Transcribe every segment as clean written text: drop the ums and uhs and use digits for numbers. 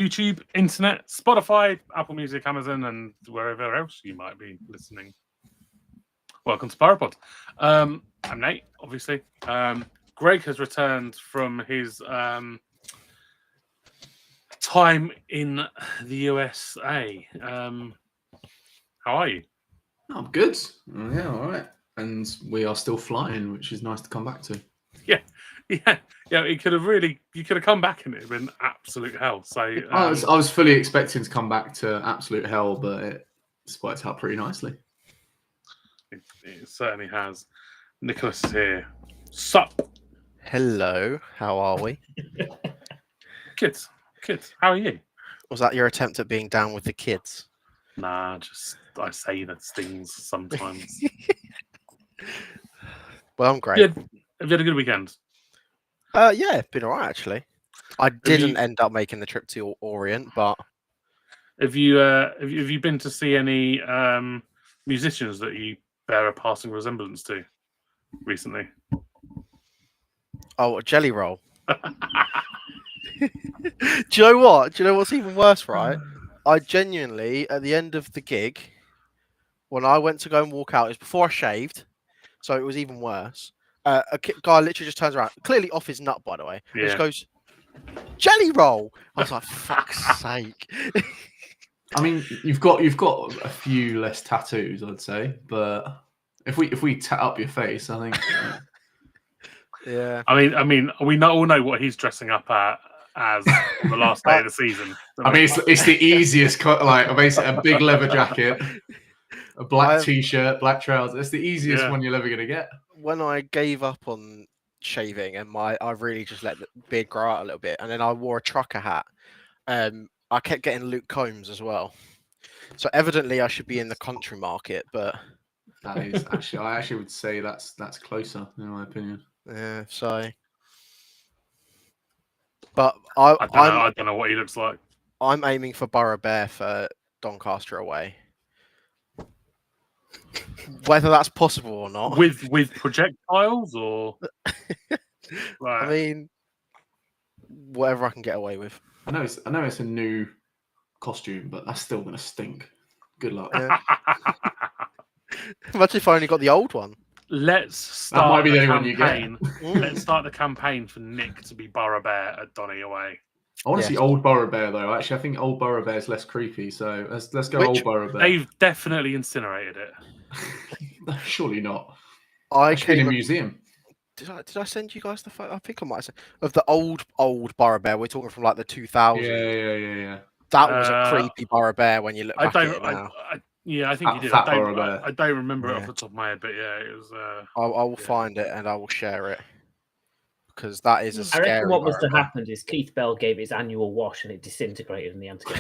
YouTube, internet, Spotify, Apple Music, Amazon, and wherever else you might be listening. Welcome to Boropod. I'm Nate, obviously. Greg has returned from his time in the USA. How are you? I'm good. Yeah, all right. And we are still flying, which is nice to come back to. Yeah. You could have come back and it would have been absolute hell. So I was fully expecting to come back to absolute hell, but it's worked out pretty nicely. It certainly has. Nicholas is here. Sup? Hello, how are we? Kids. How are you? Was that your attempt at being down with the kids? Nah, just I say those things sometimes. Well, I'm great. Have you had a good weekend? Yeah, been alright actually. I didn't end up making the trip to Orient, but have you been to see any musicians that you bear a passing resemblance to recently? Oh, Jelly Roll. Do you know what? Do you know what's even worse, right? I genuinely, at the end of the gig, when I went to go and walk out, it was before I shaved, so it was even worse. A guy literally just turns around, clearly off his nut, by the way, and just goes, "Jelly Roll." I was like, "Fuck's sake!" I mean, you've got a few less tattoos, I'd say, but if we tat up your face, I think. Yeah. I mean, we all know what he's dressing up as on the last day of the season. I mean, it's the easiest cut. Like, basically, a big leather jacket, a black t-shirt, black trousers. It's the easiest one you're ever gonna get. When I gave up on shaving and I really just let the beard grow out a little bit, and then I wore a trucker hat. I kept getting Luke Combs as well. So evidently, I should be in the country market, but that is I actually would say that's closer in my opinion. Yeah, so. But I don't know what he looks like. I'm aiming for Boro for Doncaster away. Whether that's possible or not. With projectiles or I mean, whatever I can get away with. I know it's a new costume, but that's still gonna stink. Good luck. Yeah. Imagine if I only got the old one. Let's start that might be the only campaign. one you get. Let's start the campaign for Nick to be Boro at Donny away. I want to see old Boro though. Actually, I think old Boro is less creepy. So let's go old Boro. They've definitely incinerated it. Surely not. I came in a museum. Did I send you guys the photo? I think I might have sent of the old Boro Bear. We're talking from like the 2000s. Yeah. That was a creepy Boro Bear when you look back at it now. I think you did. I don't remember it off the top of my head, but yeah, it was. I will find it and I will share it because that is a scary. I reckon what must have happened is Keith Bell gave his annual wash and it disintegrated in the anti.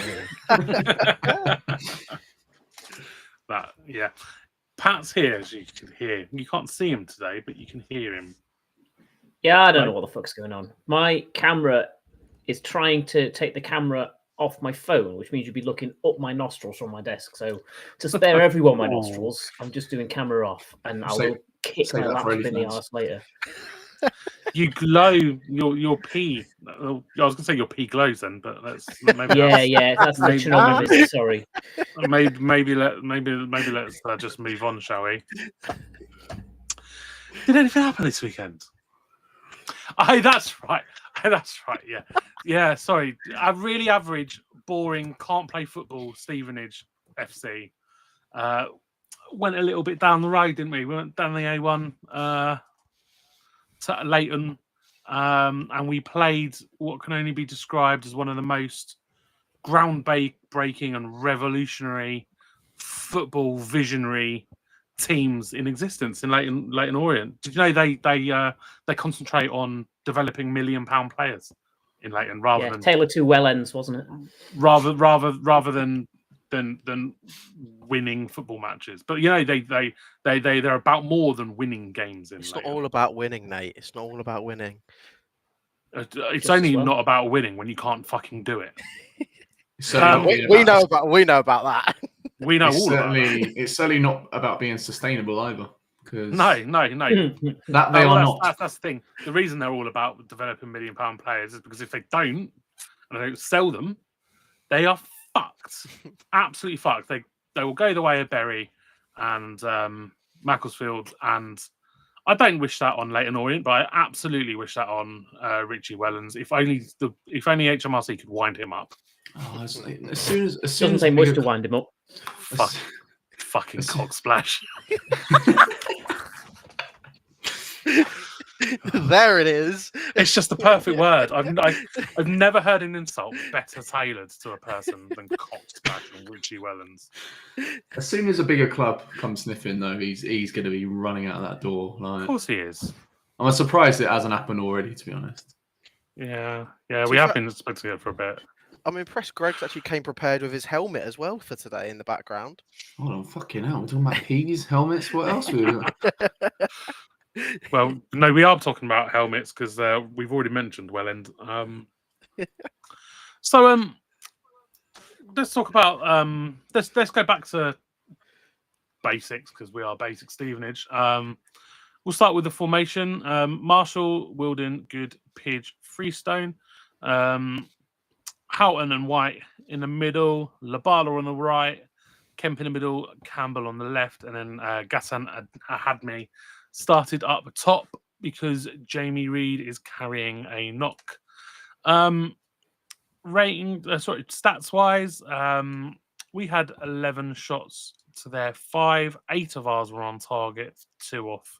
Pat's here, as you can hear. You can't see him today, but you can hear him. Yeah, I don't know what the fuck's going on. My camera is trying to take the camera off my phone, which means you'd be looking up my nostrils from my desk. So to spare everyone my nostrils, I'm just doing camera off, and I will kick my laptop in the arse later. You glow your pee. I was going to say your pee glows then, but that's maybe that's the Chernobyl. Sorry. Maybe let's just move on, shall we? Did anything happen this weekend? That's right. Yeah. Sorry. A really average, boring, can't play football. Stevenage FC went a little bit down the road, didn't we? We went down the A1 to Leighton, and we played what can only be described as one of the most groundbreaking and revolutionary football visionary teams in existence in Letyon Orient. Did you know they concentrate on developing £1 million players in Leighton rather than Taylor to Wellens, wasn't it? Rather than winning football matches. But you know they're about more than winning games in It's Leighton. not all about winning, Nate. It's not all about winning. It's only not about winning when you can't fucking do it. We know about that. We know all about that. It's certainly not about being sustainable either. Because no. That they are not. That's the thing. The reason they're all about developing £1 million players is because if they don't, and they don't sell them, They are fucked. Absolutely fucked. They will go the way of Bury and Macclesfield, and I don't wish that on Letyon Orient, but I absolutely wish that on Richie Wellens. If only HMRC could wind him up. Oh, as soon as Doesn't take much to wind him up. Fucking cock splash. There it is. It's just the perfect word. I've never heard an insult better tailored to a person than cock splash and Richie Wellens. As soon as a bigger club comes sniffing, though, he's going to be running out of that door. Like, Of course he is. I'm surprised it hasn't happened already, to be honest. Yeah. We have been expecting it for a bit. I'm impressed Greg's actually came prepared with his helmet as well for today in the background. Hold on, fucking hell. We're talking about peas, helmets. What else? Well, no, we are talking about helmets because we've already mentioned Welland. So let's talk about let's go back to basics because we are basic Stevenage. We'll start with the formation. Marshall, Wilden, Good, Pidge, Freestone. Houghton and White in the middle, Labala on the right, Kemp in the middle, Campbell on the left, and then Ghassan Ahadmi started up top because Jamie Reid is carrying a knock. Stats wise, we had 11 shots to their 5. 8 of ours were on target, 2 off,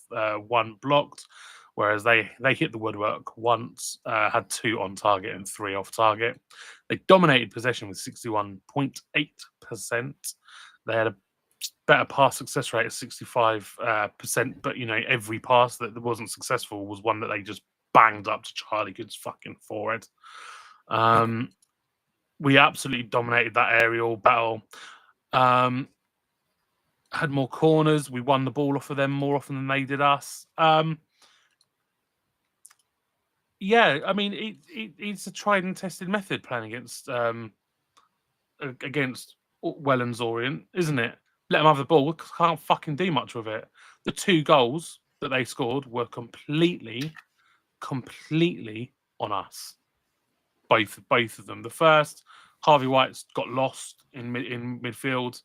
1 blocked. Whereas they hit the woodwork once, had 2 on target and 3 off target. They dominated possession with 61.8%. They had a better pass success rate of 65%, but every pass that wasn't successful was one that they just banged up to Charlie Good's fucking forehead. We absolutely dominated that aerial battle. Had more corners. We won the ball off of them more often than they did us. Yeah, I mean, it's a tried and tested method playing against Wellens Orient, isn't it? Let them have the ball, can't fucking do much with it. The 2 goals that they scored were completely on us. Both of them. The first, Harvey White's got lost in midfield.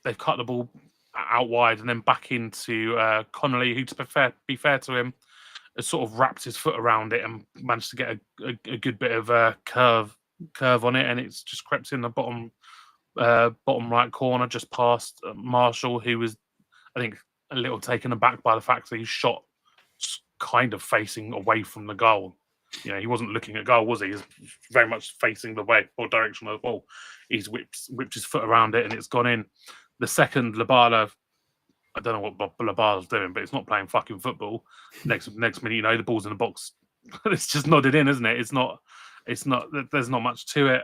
They've cut the ball out wide and then back into Connolly, who, to be fair to him, has sort of wrapped his foot around it and managed to get a good bit of curve on it, and it's just crept in the bottom right corner, just past Marshall, who was, I think, a little taken aback by the fact that he shot kind of facing away from the goal. He wasn't looking at goal, was he? He was very much facing the way or direction of the ball. He's whipped his foot around it and it's gone in. The second, Labala, I don't know what Labala's doing, but it's not playing fucking football. Next minute, the ball's in the box. It's just nodded in, isn't it? It's not. There's not much to it.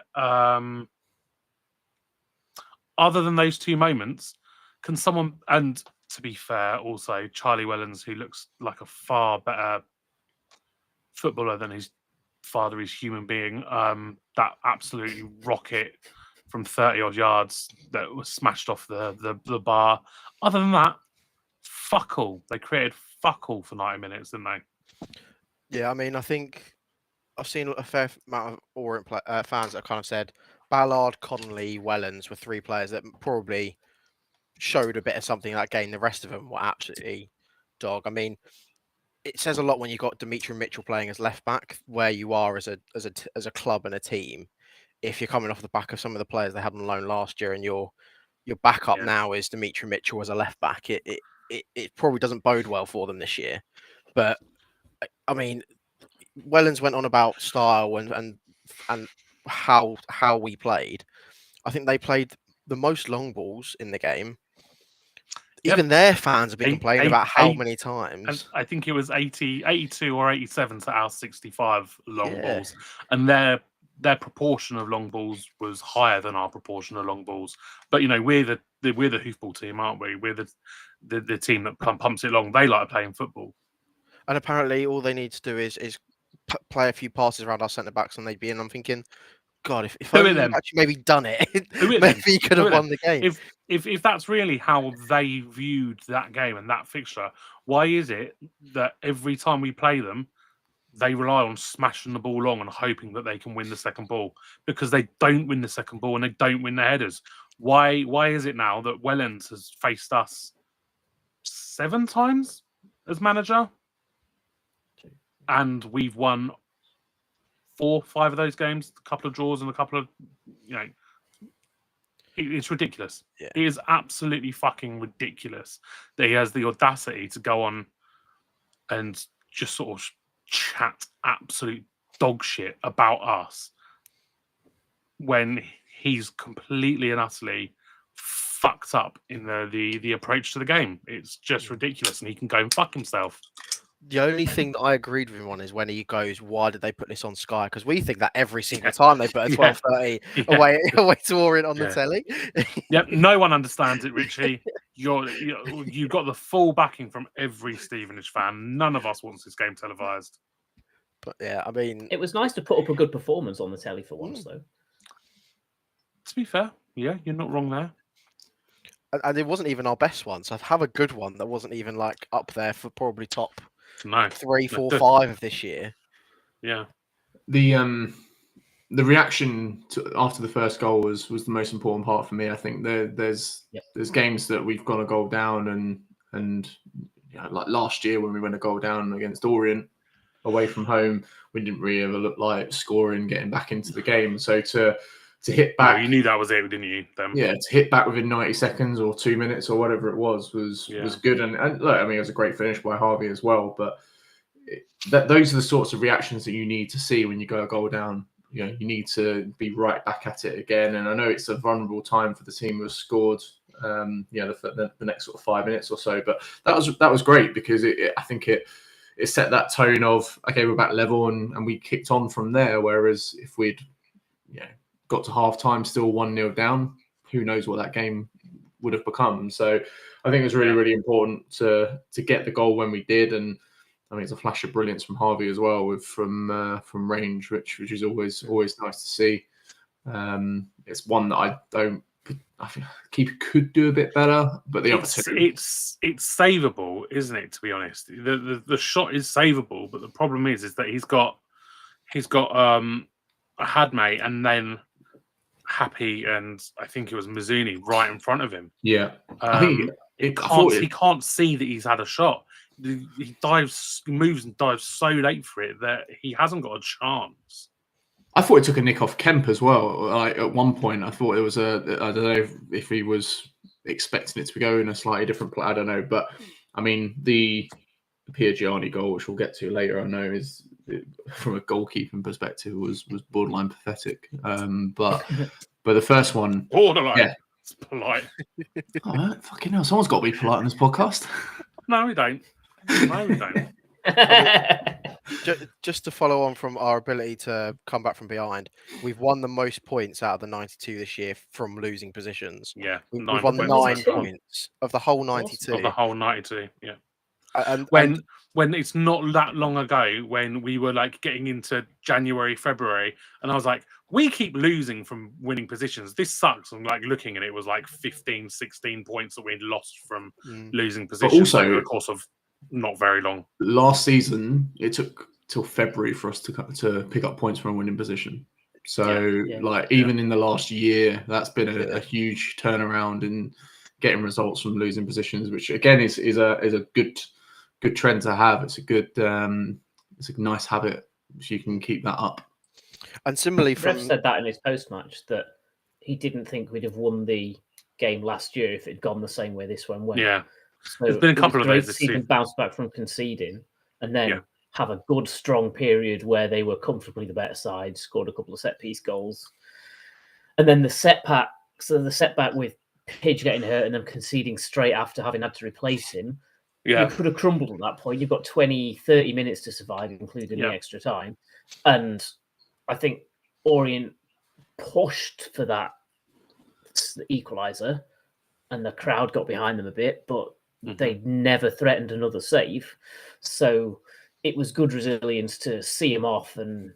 Other than those 2 moments, can someone? And to be fair, also Charlie Wellens, who looks like a far better footballer than his father is human being. That absolutely rocket from 30 odd yards that was smashed off the bar. Other than that, fuck all. They created fuck all for 90 minutes, didn't they? Yeah, I mean, I think I've seen a fair amount of Orient fans that kind of said Ballard, Connolly, Wellens were 3 players that probably showed a bit of something in that game. The rest of them were absolutely dog. I mean, it says a lot when you've got Dimitri Mitchell playing as left back, where you are as a club and a team. If you're coming off the back of some of the players they had on loan last year, and your backup now is Dimitri Mitchell as a left back, it probably doesn't bode well for them this year. But I mean, Wellens went on about style and how we played. I think they played the most long balls in the game. Even their fans have been complaining about how many times. And I think it was 82 or 87 to our 65 long balls. And their proportion of long balls was higher than our proportion of long balls. But we're the hoofball team, aren't we? We're the team that pumps it long. They like playing football. And apparently all they need to do is play a few passes around our centre backs and they'd be in. I'm thinking, God, if only actually maybe done it, maybe you could have won the game. If that's really how they viewed that game and that fixture, why is it that every time we play them, they rely on smashing the ball long and hoping that they can win the second ball, because they don't win the second ball and they don't win the headers. Why is it now that Wellens has faced us 7 times as manager and we've won 4, 5 of those games, a couple of draws and a couple of, it's ridiculous. Yeah. It is absolutely fucking ridiculous that he has the audacity to go on and just sort of chat absolute dog shit about us when he's completely and utterly fucked up in the approach to the game. It's just ridiculous, and he can go and fuck himself. The only thing that I agreed with him on is when he goes, "Why did they put this on Sky?" Because we think that every single time they put a 12:30 away to Orient on the telly. Yep, no one understands it, Richie. You've got the full backing from every Stevenage fan. None of us wants this game televised. But yeah, I mean, it was nice to put up a good performance on the telly for once, though. To be fair, yeah, you're not wrong there. And it wasn't even our best one, so I'd have a good one that wasn't even like up there for probably top 3, 4, 5 of this year. Yeah. The reaction after the first goal was the most important part for me. I think there's games that we've gone a goal down, and like last year when we went a goal down against Orient away from home, we didn't really ever look like scoring, getting back into the game. So to hit back, you knew that was it, didn't you? Yeah, to hit back within 90 seconds or 2 minutes or whatever it was good. And look, I mean, it was a great finish by Harvey as well. But those are the sorts of reactions that you need to see when you go a goal down. You need to be right back at it again. And I know it's a vulnerable time for the team who has scored, the next sort of 5 minutes or so. But that was great, because I think it set that tone of, okay, we're back level, and we kicked on from there. Whereas if we'd got to half time still 1-0 down, who knows what that game would have become. So I think it was really, really important to get the goal when we did. And I mean, it's a flash of brilliance from Harvey as well, from range, which is always nice to see. It's one that I think keeper could do a bit better, but the other two, it's savable, isn't it? To be honest, the shot is savable, but the problem is that he's got a Hadmay and then Happy, and I think it was Mazzuni right in front of him. Yeah, he can't see that he's had a shot. He moves and dives so late for it that he hasn't got a chance. I thought it took a nick off Kemp as well. Like at one point, I thought it was I don't know if he was expecting it to go in a slightly different play. I don't know, but I mean the Piergiani goal, which we'll get to later, I know is from a goalkeeping perspective was borderline pathetic. But the first one, borderline, it's polite. Oh, fucking hell! Someone's got to be polite on this podcast. No, we don't. Just to follow on from our ability to come back from behind, we've won the most points out of the 92 this year from losing positions. Yeah, we've won 9 points of the whole 92. Of the whole 92, yeah. And when it's not that long ago, when we were like getting into January, February, and I was like, we keep losing from winning positions. This sucks. I'm like looking at it, was like 15, 16 points that we'd lost from losing positions over the course of not very long. Last season, it took till February for us to pick up points from a winning position. So, even in the last year, that's been a huge turnaround in getting results from losing positions, which again is a good trend to have. It's a nice habit if you can keep that up. And similarly, Rev said that in his post-match, that he didn't think we'd have won the game last year if it'd gone the same way this one went. Yeah. So there's been a couple of days to see them bounce back from conceding and then have a good, strong period where they were comfortably the better side, scored a couple of set-piece goals. And then the setback with Pidge getting hurt and then conceding straight after having had to replace him, you could have crumbled at that point. You've got 20, 30 minutes to survive, including the extra time. And I think Orient pushed for that equaliser and the crowd got behind them a bit, but they never threatened another save. So it was good resilience to see him off and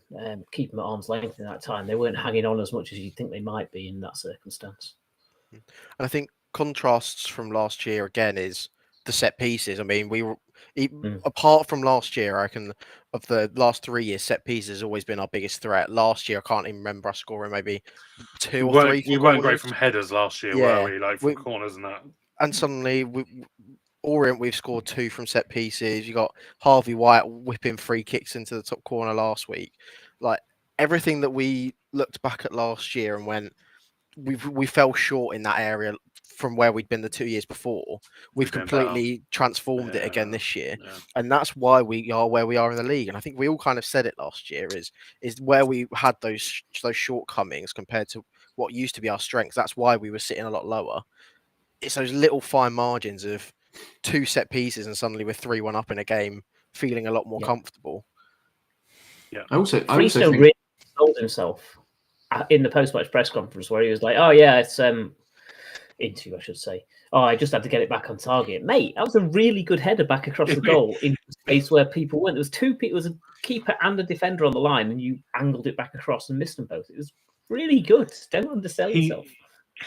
keep him at arm's length in that time. They weren't hanging on as much as you'd think they might be in that circumstance. And I think contrasts from last year again is the set pieces. I mean, Apart from last year, I reckon of the last 3 years, set pieces has always been our biggest threat. Last year, I can't even remember us scoring maybe 2 or 3. We weren't great from headers last year, were we? Like from corners and that. And suddenly, Orient, we've scored 2 from set pieces. You got Harvey White whipping free kicks into the top corner last week. Like everything that we looked back at last year and went, we fell short in that area from where we'd been the 2 years before. We've completely transformed it again this year, and that's why we are where we are in the league. And I think we all kind of said it last year is where we had those shortcomings compared to what used to be our strengths. That's why we were sitting a lot lower. It's those little fine margins of 2 set pieces and suddenly we're 3-1 up in a game, feeling a lot more comfortable. Yeah, I also think really sold himself in the post-match press conference where he was like, "Oh yeah, it's interview, I should say. Oh, I just had to get it back on target, mate. That was a really good header back across the goal in a space where people went. There was 2 people, it was a keeper and a defender on the line, and you angled it back across and missed them both. It was really good. Don't undersell yourself."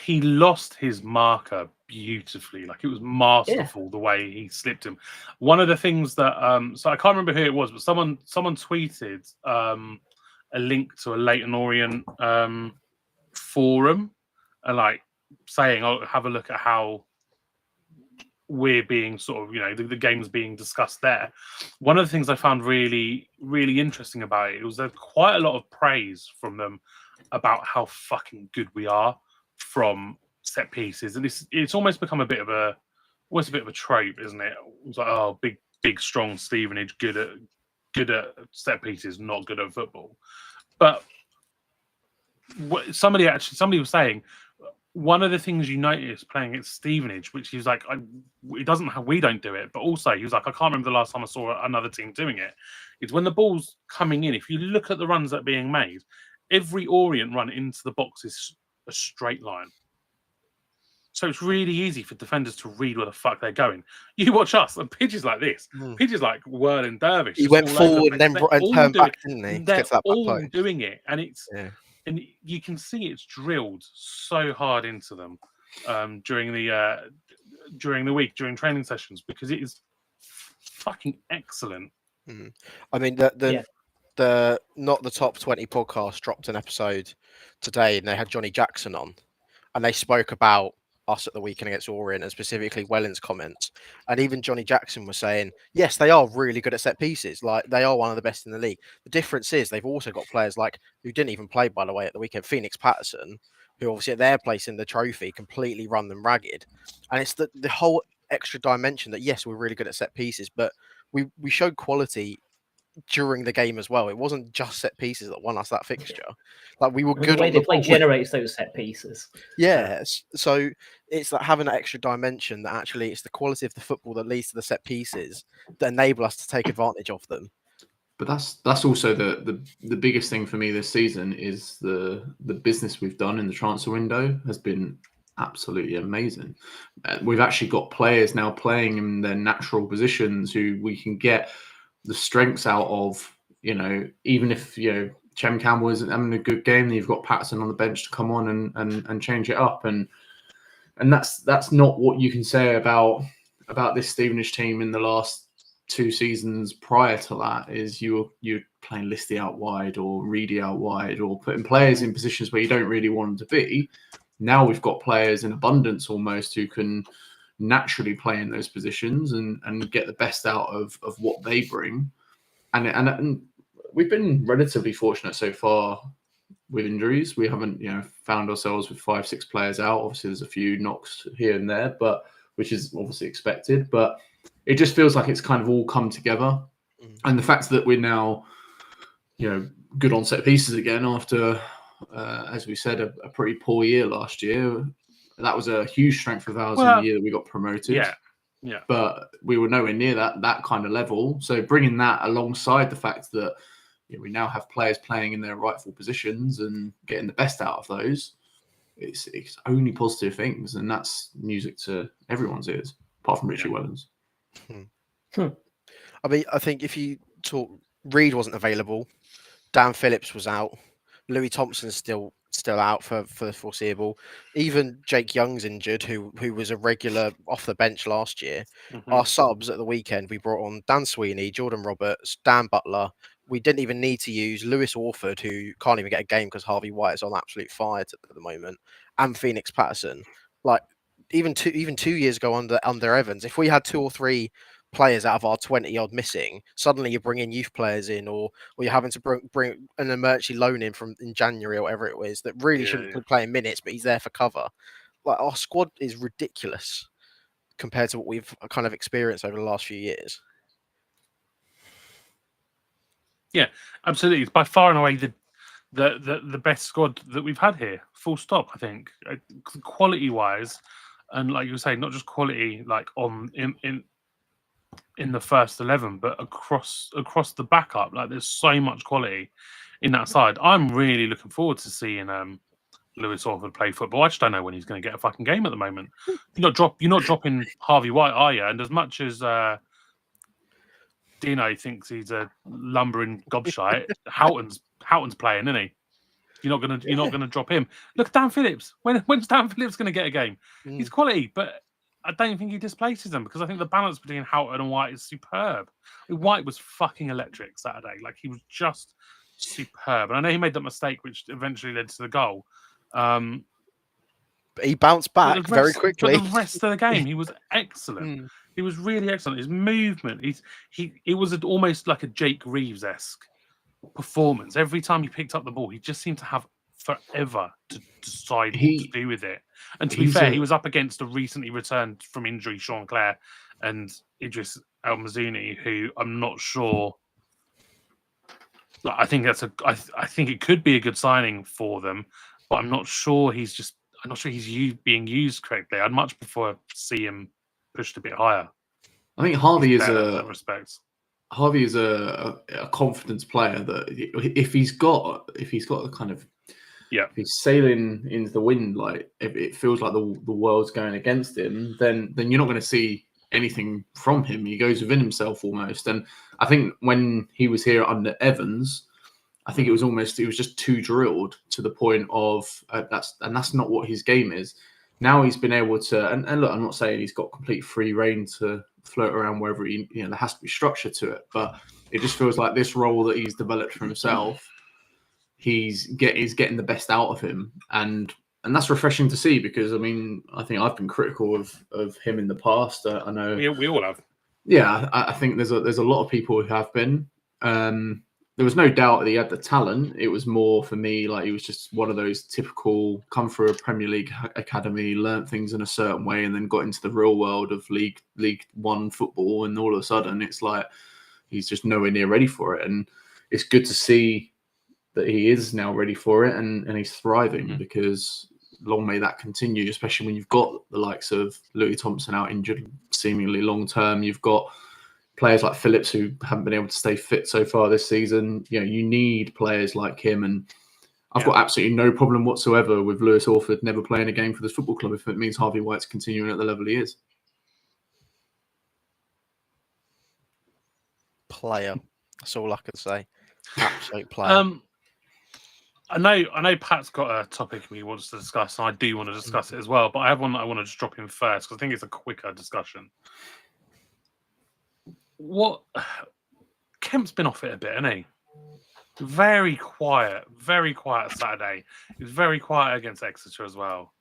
He lost his marker beautifully. Like it was masterful the way he slipped him. One of the things that so I can't remember who it was, but someone tweeted a link to a Letyon Orient forum and like saying, "Oh, have a look at how we're being sort of, the game's being discussed there." One of the things I found really, really interesting about it was there's quite a lot of praise from them about how fucking good we are from set pieces, and it's almost become a bit of a trope, isn't it? It's like, oh, big strong Stevenage, good at set pieces, not good at football. But somebody was saying one of the things you notice playing at Stevenage, which he was like, it doesn't have, we don't do it, but also he was like, I can't remember the last time I saw another team doing it. It's when the ball's coming in. If you look at the runs that are being made, every Orient run into the box is a straight line. So it's really easy for defenders to read where the fuck they're going. You watch us, and pitches like this, pitches like whirling dervish. He went forward and then turned back, didn't he? They're all doing it, and and you can see it's drilled so hard into them during the week, during training sessions, because it is fucking excellent. I mean, the Not the Top 20 podcast dropped an episode today, and they had Johnny Jackson on, and they spoke about us at the weekend against Orient, and specifically Wellens' comments. And even Johnny Jackson was saying, yes, they are really good at set pieces. Like, they are one of the best in the league. The difference is they've also got players like, who didn't even play, by the way, at the weekend, Phoenix Patterson, who obviously at their place in the trophy completely run them ragged. And it's the whole extra dimension that, yes, we're really good at set pieces, but we showed quality during the game as well. It wasn't just set pieces that won us that fixture. Like, we were good. The way they play generates those set pieces. Yes. So it's like having that extra dimension that actually it's the quality of the football that leads to the set pieces that enable us to take advantage of them. But that's also the biggest thing for me this season is the business we've done in the transfer window has been absolutely amazing. We've actually got players now playing in their natural positions who we can get the strengths out of, even if, Chem Campbell isn't having a good game, then you've got Patterson on the bench to come on and change it up. And that's not what you can say about this Stevenage team in the last 2 seasons prior to that. Is you're playing Listy out wide or Reedy out wide or putting players in positions where you don't really want them to be. Now we've got players in abundance almost who can naturally play in those positions and get the best out of what they bring. And we've been relatively fortunate so far with injuries. We haven't, found ourselves with 5-6 players out. Obviously, there's a few knocks here and there, but which is obviously expected. But it just feels like it's kind of all come together. And the fact that we're now, good on set pieces again after, as we said, a pretty poor year last year. That was a huge strength of ours in the year that we got promoted. Yeah. But we were nowhere near that kind of level. So bringing that alongside the fact that we now have players playing in their rightful positions and getting the best out of those, it's only positive things, and that's music to everyone's ears, apart from Richie Wellens. I mean, I think if you talk, Reed wasn't available, Dan Phillips was out, Louis Thompson's still out for the foreseeable. Even Jake Young's injured, who was a regular off the bench last year. Mhm. Our subs at the weekend, we brought on Dan Sweeney, Jordan Roberts, Dan Butler. We didn't even need to use Lewis Orford, who can't even get a game because Harvey White is on absolute fire at the moment, and Phoenix Patterson. Like even 2 years ago under Evans, if we had 2 or 3 players out of our 20-odd missing, suddenly you're bringing youth players in, or you're having to bring an emergency loan in from in January or whatever it was that really shouldn't be playing minutes, but he's there for cover. Like our squad is ridiculous compared to what we've kind of experienced over the last few years. Yeah, absolutely. It's by far and away the best squad that we've had here. Full stop. I think quality wise, and like you were saying, not just quality like in the first 11, but across the backup. Like there's so much quality in that side. I'm really looking forward to seeing Lewis Orford play football. I just don't know when he's going to get a fucking game at the moment. You're not dropping Harvey White, are you? And as much as Dino thinks he's a lumbering gobshite, Houghton's playing, isn't he? You're not gonna drop him. Look, Dan Phillips. When's Dan Phillips going to get a game? He's quality, but I don't think he displaces them because I think the balance between Houghton and White is superb. White was fucking electric Saturday. Like he was just superb. And I know he made that mistake, which eventually led to the goal. But he bounced back very quickly. But the rest of the game, he was excellent. He was really excellent. His movement, it was almost like a Jake Reeves-esque performance. Every time he picked up the ball, he just seemed to have forever to decide what to do with it. And to be fair, he was up against a recently returned from injury Sean Clare and Idris El Mazouni, who I'm not sure. I think I think it could be a good signing for them, but I'm not sure he's being used correctly. I'd much prefer to see him pushed a bit higher. I think Harvey is Harvey is a confidence player that if he's got the kind of if he's sailing into the wind, like if it feels like the world's going against him, then you're not going to see anything from him. He goes within himself almost. And I think when he was here under Evans, I think it was just too drilled to the point of that's not what his game is. Now he's been able to, and look, I'm not saying he's got complete free reign to float around wherever there has to be structure to it, but it just feels like this role that he's developed for himself, he's getting the best out of him, and that's refreshing to see because I think I've been critical of him in the past. I know we all have. Yeah, I think there's a lot of people who have been. There was no doubt that he had the talent. It was more for me like he was just one of those typical come through a Premier League academy, learned things in a certain way, and then got into the real world of League One football, and all of a sudden it's like he's just nowhere near ready for it. And it's good to see that he is now ready for it and he's thriving because long may that continue, especially when you've got the likes of Louis Thompson out injured seemingly long term. You've got players like Phillips who haven't been able to stay fit so far this season. You need players like him, and I've got absolutely no problem whatsoever with Lewis Orford never playing a game for this football club if it means Harvey White's continuing at the level he is. Player. That's all I can say. Absolute player. I know Pat's got a topic he wants to discuss, and I do want to discuss it as well, but I have one that I want to just drop in first because I think it's a quicker discussion. Kemp's been off it a bit, hasn't he? Very quiet Saturday. He was very quiet against Exeter as well.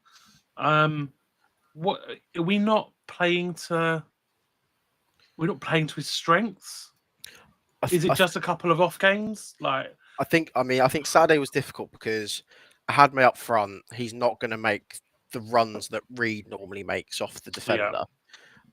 What are we not playing to? We're not playing to his strengths. Is it just a couple of off games? I think Saturday was difficult because I had me up front. He's not going to make the runs that Reed normally makes off the defender. Yeah.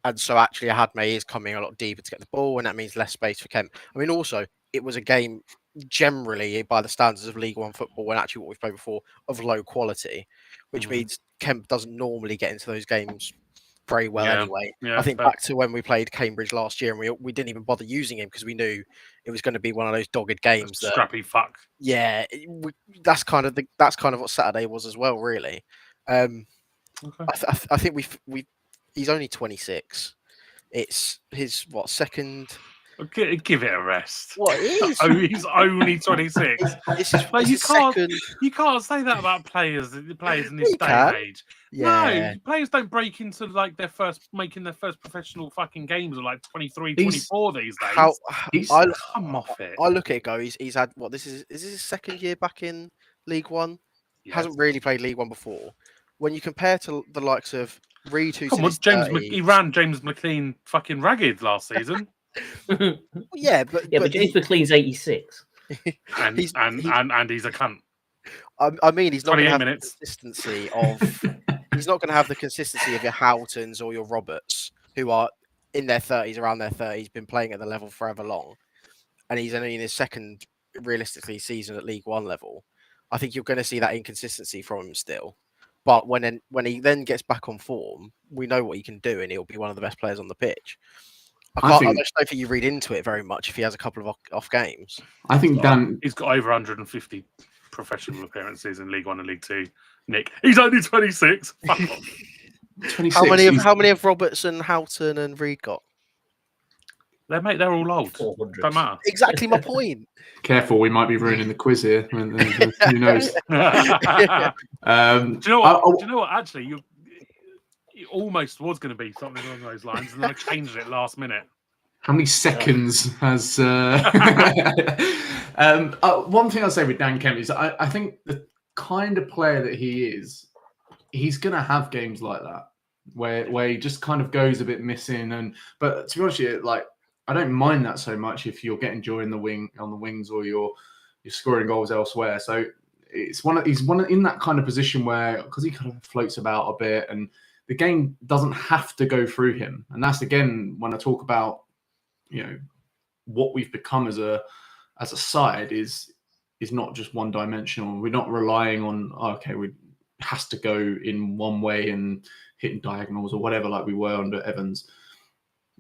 And so actually Ahadme is coming a lot deeper to get the ball, and that means less space for Kemp. Also, it was a game generally, by the standards of League One football, and actually what we've played before, of low quality, which means Kemp doesn't normally get into those games very well anyway. Yeah, I think back to when we played Cambridge last year, and we didn't even bother using him because we knew it was going to be one of those dogged games. Scrappy fuck. Yeah, that's kind of what Saturday was as well, really. Okay. I think he's only 26. It's his second Give it a rest. What is? Oh, he's only 26. This is Like, this is second. You can't say that about players in this You day and can. age. Yeah. No, players don't break into like making their first professional fucking games at like 23, He's- 24 these days. How Come off it. I look at it, go. He's had what? Is this his second year back in League One? Yes. Hasn't really played League One before. When you compare to the likes of Reed, who's Come in on, his he ran James McLean fucking ragged last season. yeah, but James McLean's 86. and he's a cunt. I mean, he's not going 28 to have minutes. the consistency of. He's not going to have the consistency of your Houghton's or your Roberts, who are in their 30s, around their 30s, been playing at the level forever long, and he's only in his second, realistically, season at League One level. I think you're going to see that inconsistency from him still. But when he then gets back on form, we know what he can do, and he'll be one of the best players on the pitch. I don't think you read into it very much if he has a couple of off games. I think He's got over 150 professional appearances in League One and League Two. Nick, he's only 26. Fuck off. 26. How many have Roberts and Houghton and Reed got? They're all old. 400. Don't matter. Exactly my point. Careful, we might be ruining the quiz here. Who knows? Do you know what? Do you know what? Actually, it almost was going to be something along those lines, and then I changed it last minute. How many seconds has? One thing I'll say with Dan Kemp is I think the kind of player that he is, he's going to have games like that where he just kind of goes a bit missing. But to be honest with you, like, I don't mind that so much if you're getting joy on the wings or you're scoring goals elsewhere. So he's in that kind of position where, because he kind of floats about a bit and the game doesn't have to go through him. And that's again when I talk about, what we've become as a side is not just one dimensional. We're not relying on we has to go in one way and hitting diagonals or whatever like we were under Evans.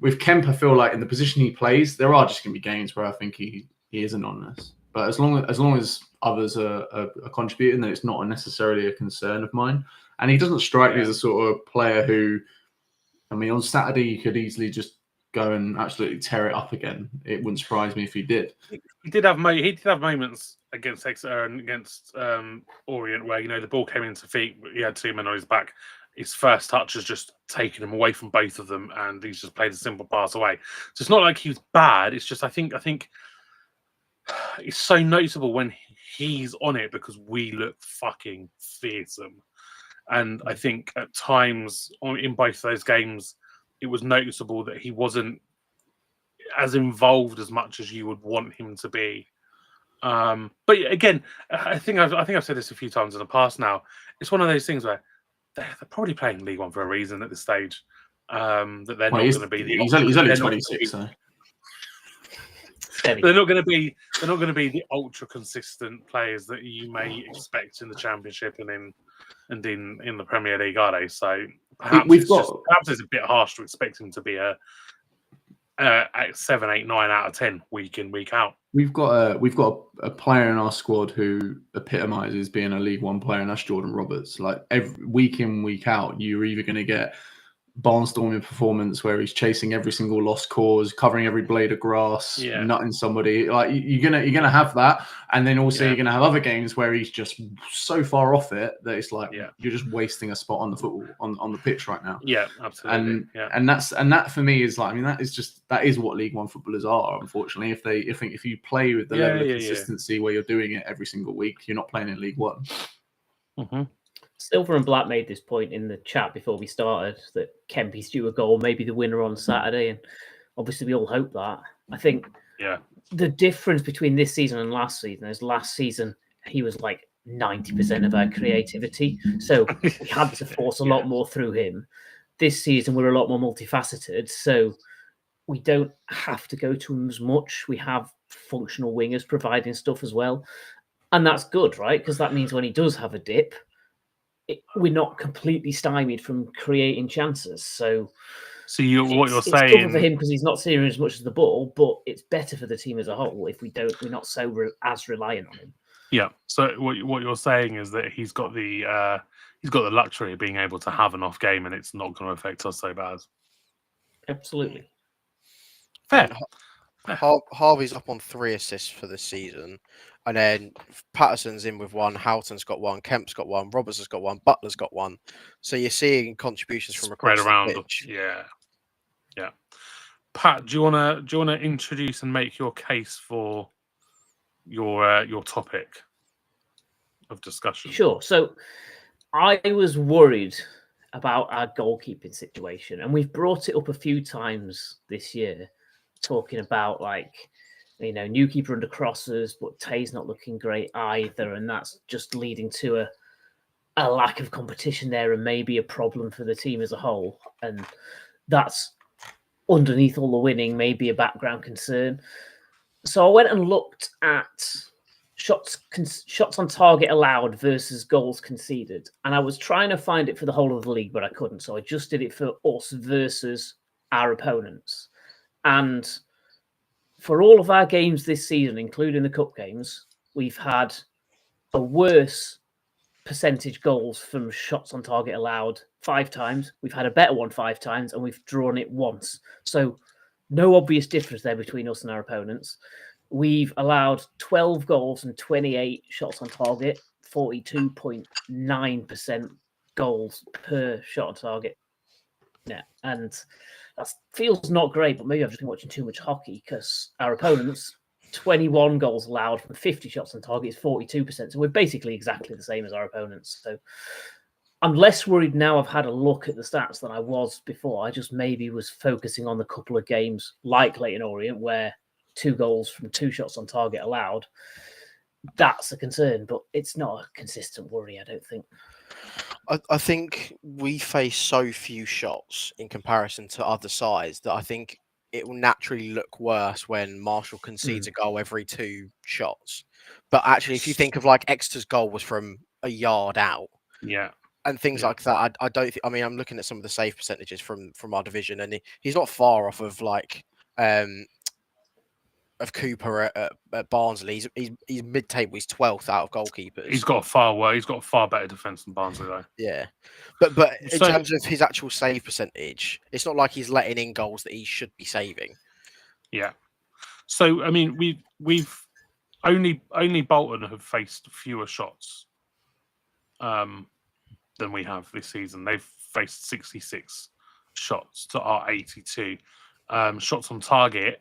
With Kemp, I feel like in the position he plays, there are just going to be games where I think he isn't on this. But as long as others are contributing, then it's not necessarily a concern of mine. And he doesn't strike me as a sort of player who, I mean, on Saturday you could easily just go and absolutely tear it up again. It wouldn't surprise me if he did. He did have moments against Exeter and against Orient where the ball came into feet, but he had two men on his back. His first touch has just taken him away from both of them, and he's just played a simple pass away. So it's not like he was bad. It's just I think it's so noticeable when he's on it because we look fucking fearsome. And I think at times in both those games, it was noticeable that he wasn't as involved as much as you would want him to be. But again, I think I've said this a few times in the past now. It's one of those things where they're probably playing League One for a reason at this stage. That they're not going to be. He's only 26, so they're not going to be the ultra consistent players that you may expect in the Championship and in the Premier League, are they? So perhaps it's a bit harsh to expect him to be a 7, 8, 9 out of 10 week in, week out. We've got a player in our squad who epitomises being a League One player, and that's Jordan Roberts. Like every week in, week out, you're either going to get barnstorming performance where he's chasing every single lost cause, covering every blade of grass, nutting somebody. Like you're gonna have that, and then also you're gonna have other games where he's just so far off it that it's like you're just wasting a spot on the football on the pitch right now. Yeah, absolutely. And that for me is like, I mean, that is what League One footballers are. Unfortunately, if you play with the level of consistency where you're doing it every single week, you're not playing in League One. Mm-hmm. Silver and Black made this point in the chat before we started that Kempy's due a goal, maybe the winner on Saturday, and obviously we all hope that. I think the difference between this season and last season is last season he was like 90% of our creativity, so we had to force a lot more through him. This season we're a lot more multifaceted, so we don't have to go to him as much. We have functional wingers providing stuff as well, and that's good, right? Because that means when he does have a dip, we're not completely stymied from creating chances. So what you're it's saying tougher for him because he's not seeing as much as the ball, but it's better for the team as a whole if we're not so as reliant on him. Yeah. So what you're saying is that he's got the luxury of being able to have an off game, and it's not going to affect us so bad. Absolutely. Fair. Harvey's up on 3 assists for this season, and then Patterson's in with 1, Houghton's got 1, Kemp's got 1, Roberts has got 1, Butler's got 1. So you're seeing contributions from Spread across around. the pitch. Yeah. Pat, do you wanna introduce and make your case for your topic of discussion? Sure. So I was worried about our goalkeeping situation, and we've brought it up a few times this year, talking about new keeper under crosses, but Tay's not looking great either, and that's just leading to a lack of competition there, and maybe a problem for the team as a whole, and that's underneath all the winning, maybe a background concern. So I went and looked at shots on target allowed versus goals conceded, and I was trying to find it for the whole of the league, but I couldn't. So I just did it for us versus our opponents. And for all of our games this season, including the cup games, we've had a worse percentage goals from shots on target allowed 5 times. We've had a better one 5 times, and we've drawn it once. So no obvious difference there between us and our opponents. We've allowed 12 goals and 28 shots on target, 42.9% goals per shot on target. Yeah, and that feels not great, but maybe I've just been watching too much hockey, because our opponents, 21 goals allowed from 50 shots on target is 42%. So we're basically exactly the same as our opponents. So I'm less worried now I've had a look at the stats than I was before. I just maybe was focusing on the couple of games like Letyon Orient, where 2 goals from 2 shots on target allowed. That's a concern, but it's not a consistent worry, I don't think. I think we face so few shots in comparison to other sides that I think it will naturally look worse when Marshall concedes a goal every 2 shots. But actually, if you think of Exeter's goal was from a yard out, and things like that, I don't think. I mean, I'm looking at some of the save percentages from our division, and he's not far off of of Cooper at Barnsley. He's mid-table. He's 12th out of goalkeepers. He's got a far better defense than Barnsley, though. Yeah, but in terms of his actual save percentage, it's not like he's letting in goals that he should be saving. Yeah. So I mean, we've only Bolton have faced fewer shots than we have this season. They've faced 66 shots to our 82. Shots on target,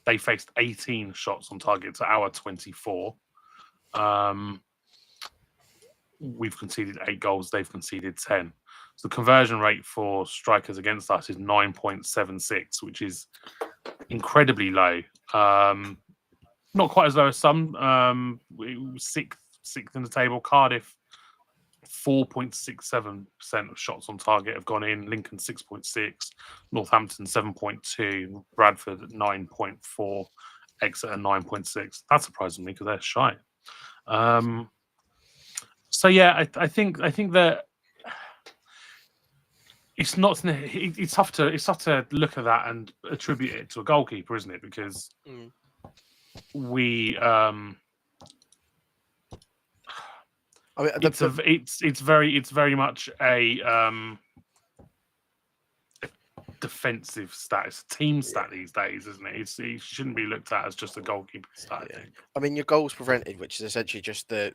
they faced 18 shots on target to our 24. We've conceded 8 goals. They've conceded 10. So the conversion rate for strikers against us is 9.76, which is incredibly low. Not quite as low as some. Sixth in the table. Cardiff, 4.67% of shots on target have gone in. Lincoln 6.6, Northampton 7.2, Bradford 9.4, Exeter 9.6. That surprises me because they're shy. So yeah, I think that it's not. It's tough to look at that and attribute it to a goalkeeper, isn't it? Because we. I mean, it's very much a defensive stat. It's a team stat these days, isn't it? It shouldn't be looked at as just a goalkeeper stat. Yeah. I mean, your goals prevented, which is essentially just the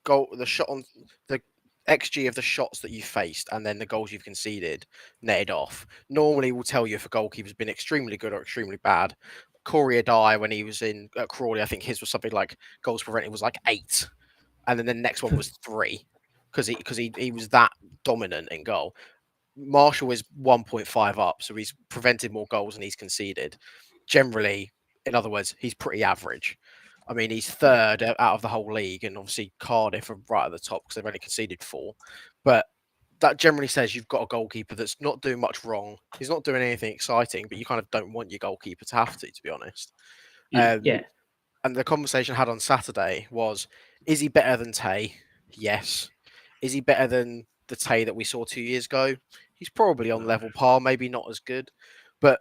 goal, the shot on the XG of the shots that you faced, and then the goals you've conceded netted off. Normally, will tell you if a goalkeeper's been extremely good or extremely bad. Corey Adai, when he was in Crawley, I think his was something like goals prevented was 8. And then the next one was 3 because he was that dominant in goal. Marshall is 1.5 up, so he's prevented more goals than he's conceded. Generally, in other words, he's pretty average. I mean, he's 3rd out of the whole league, and obviously Cardiff are right at the top because they've only conceded 4. But that generally says you've got a goalkeeper that's not doing much wrong. He's not doing anything exciting, but you kind of don't want your goalkeeper to have to be honest. Yeah. And the conversation I had on Saturday was, is he better than Tay? Yes. Is he better than the Tay that we saw 2 years ago? He's probably on level par, maybe not as good, but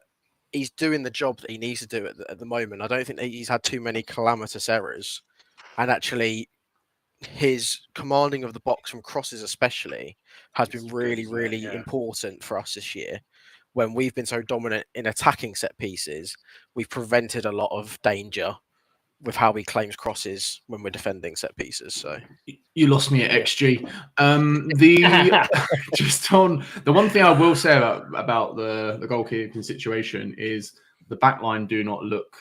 he's doing the job that he needs to do at the moment. I don't think that he's had too many calamitous errors. And actually, his commanding of the box from crosses especially has been really, really important for us this year. when we've been so dominant in attacking set pieces, we've prevented a lot of danger with how he claims crosses when we're defending set pieces. So you lost me at XG. The just on the one thing I will say about the goalkeeping situation is the back line do not look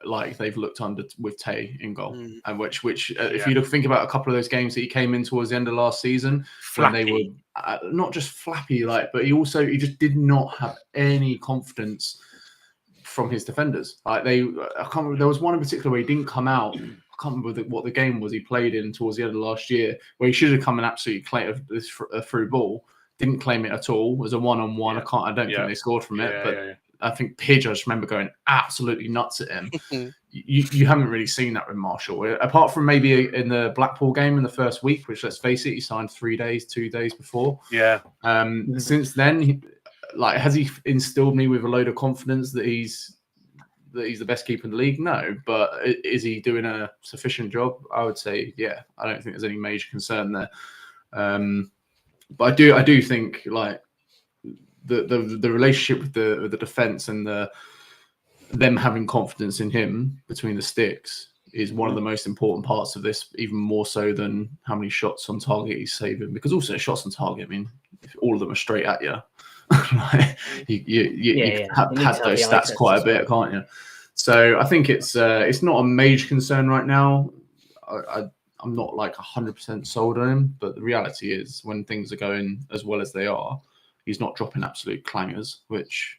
like they've looked under with Tay in goal, and which if you think about a couple of those games that he came in towards the end of last season, when they were not just flappy, but he just did not have any confidence from his defenders. Like there was one in particular where he didn't come out. I can't remember what the game was he played in towards the end of last year, where he should have come and absolutely claimed a through ball. Didn't claim it at all. It was a one-on-one. I don't think they scored from it, but I think Pidge, I just remember going absolutely nuts at him. You haven't really seen that with Marshall, apart from maybe in the Blackpool game in the first week, which, let's face it, he signed 2 days before. Yeah. Since then, has he instilled me with a load of confidence that he's the best keeper in the league? No, but is he doing a sufficient job? I would say, yeah. I don't think there's any major concern there. But I do think the relationship with the defense and them having confidence in him between the sticks is one of the most important parts of this, even more so than how many shots on target he's saving. Because also shots on target, I mean, if all of them are straight at you, you have those stats quite a bit, can't you? So I think it's not a major concern right now. I'm not 100% sold on him, but the reality is when things are going as well as they are, he's not dropping absolute clangers, which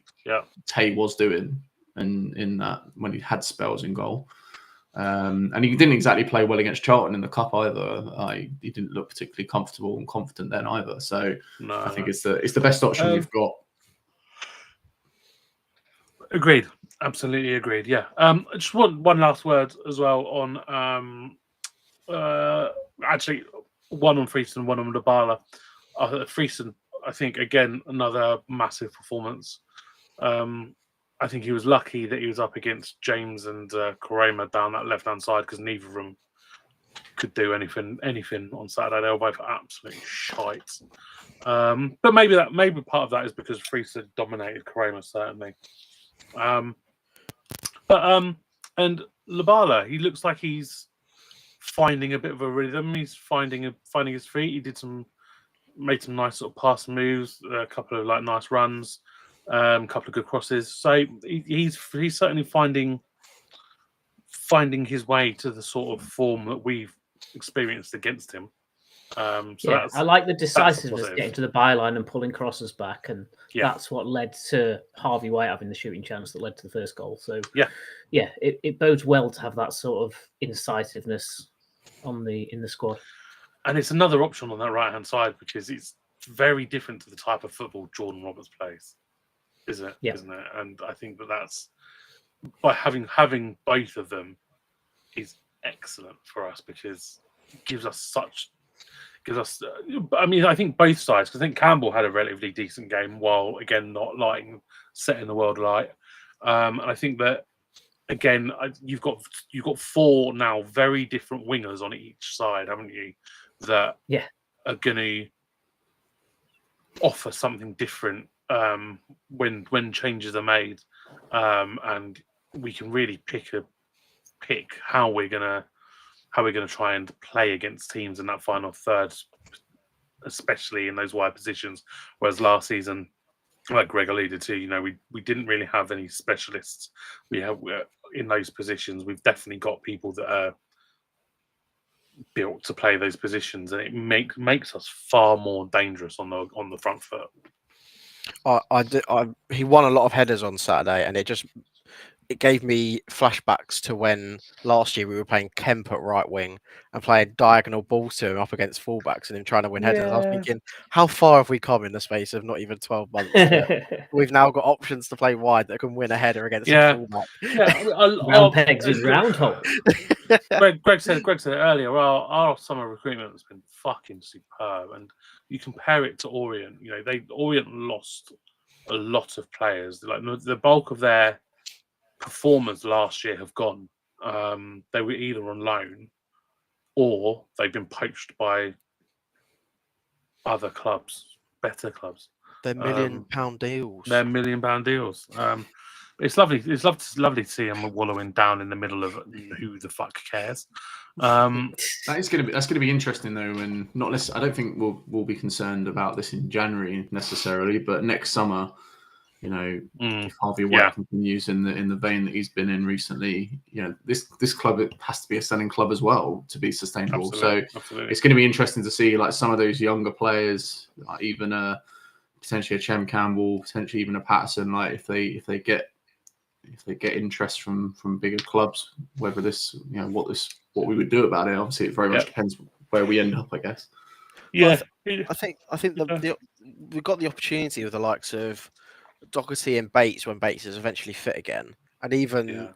Tay was doing, and in that when he had spells in goal. And he didn't exactly play well against Charlton in the cup either. He didn't look particularly comfortable and confident then either. So I think it's the best option we've got. Agreed. Absolutely agreed. Yeah. Just one last word as well on actually one on Friesen, one on Dybala. Friesen, I think, again, another massive performance. I think he was lucky that he was up against James and Koroma down that left-hand side, because neither of them could do anything on Saturday. They were both absolutely shite. But maybe part of that is because Friesen dominated Koroma, certainly. And Dybala, he looks like he's finding a bit of a rhythm. He's finding his feet. He made some nice sort of pass moves, a couple of nice runs, a couple of good crosses. So he's certainly finding his way to the sort of form that we've experienced against him. I like the decisiveness, getting to the byline and pulling crosses back, and that's what led to Harvey White having the shooting chance that led to the first goal. So it bodes well to have that sort of incisiveness in the squad. And it's another option on that right-hand side, which is it's very different to the type of football Jordan Roberts plays, isn't it? Yeah. Isn't it? And I think that's by having both of them is excellent for us, because it gives us. I mean, I think both sides, because I think Campbell had a relatively decent game, while again not setting the world alight. And I think that again, you've got 4 now very different wingers on each side, haven't you? That are going to offer something different when changes are made, and we can really pick how we're gonna try and play against teams in that final third, especially in those wide positions. Whereas last season, like Greg alluded to, we didn't really have any specialists. We're in those positions. We've definitely got people that are built to play those positions, and it makes us far more dangerous on the front foot. He won a lot of headers on Saturday, and it gave me flashbacks to when last year we were playing Kemp at right wing and playing diagonal balls to him up against fullbacks and him trying to win headers. I was thinking, how far have we come in the space of not even 12 months? We've now got options to play wide that can win a header against a fullback. Round pegs in round holes. Greg said it earlier. Our summer recruitment has been fucking superb, and you compare it to Orient. Orient lost a lot of players. Like the bulk of their performers last year have gone. They were either on loan or they've been poached by other clubs, better clubs. They're £1 million deals. They're £1 million deals. It's lovely. It's lovely to see him wallowing down in the middle of who the fuck cares. That's going to be interesting though, and not less. I don't think we'll be concerned about this in January necessarily, but next summer, if Harvey White continues in the vein that he's been in recently, this club, it has to be a selling club as well to be sustainable. Absolutely. It's going to be interesting to see like some of those younger players, like even potentially a Chem Campbell, potentially even a Patterson, like if they get interest from bigger clubs, whether this, what we would do about it. Obviously, it very much depends where we end up, I guess. Yeah, I think we've got the opportunity with the likes of Doherty and Bates when Bates is eventually fit again, and even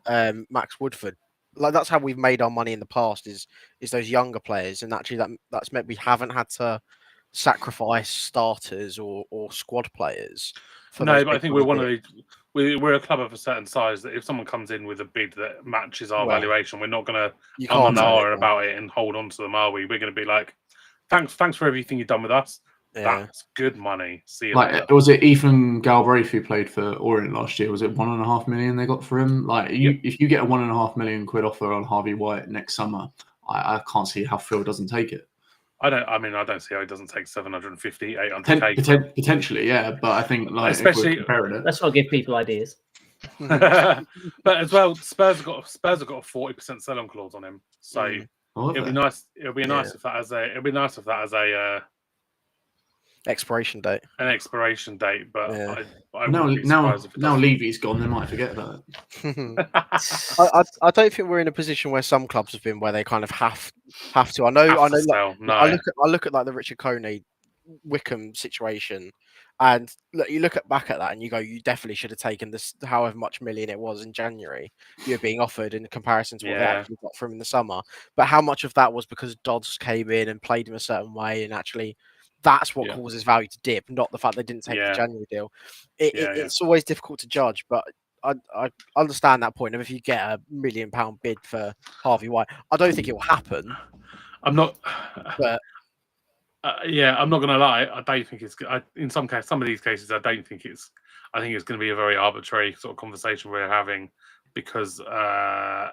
Max Woodford. Like that's how we've made our money in the past is those younger players, and actually that's meant we haven't had to sacrifice starters or squad players. But I think we're one of the. We're a club of a certain size that if someone comes in with a bid that matches our valuation, we're not going to about it and hold on to them, are we? We're going to be like, thanks for everything you've done with us. Yeah. That's good money. See you later. Was it Ethan Galbraith who played for Orient last year? Was it £1.5 million they got for him? If you get a £1.5 million offer on Harvey White next summer, I can't see how Phil doesn't take it. I don't see how he doesn't take 750, 800k. Potentially, yeah. But I think, especially, let's not give people ideas. But as well, Spurs have got a 40% sell-on clause on him, so it'll be nice. It'll be nice if that has a expiration date. An expiration date, but I now now Levy's gone, they might forget about it. I don't think we're in a position where some clubs have been where they kind of have to. I look at like the Richard Coney Wickham situation, and you look back at that and you go, you definitely should have taken this however much million it was in January you're being offered in comparison to what they actually got from in the summer. But how much of that was because Dodds came in and played him a certain way and actually that's what causes value to dip, not the fact they didn't take the January deal. It's always difficult to judge, but I understand that point of if you get a £1 million bid for Harvey White, I don't think it will happen. I'm not. But I'm not going to lie. I don't think it's. In some of these cases, I don't think it's. I think it's going to be a very arbitrary sort of conversation we're having because how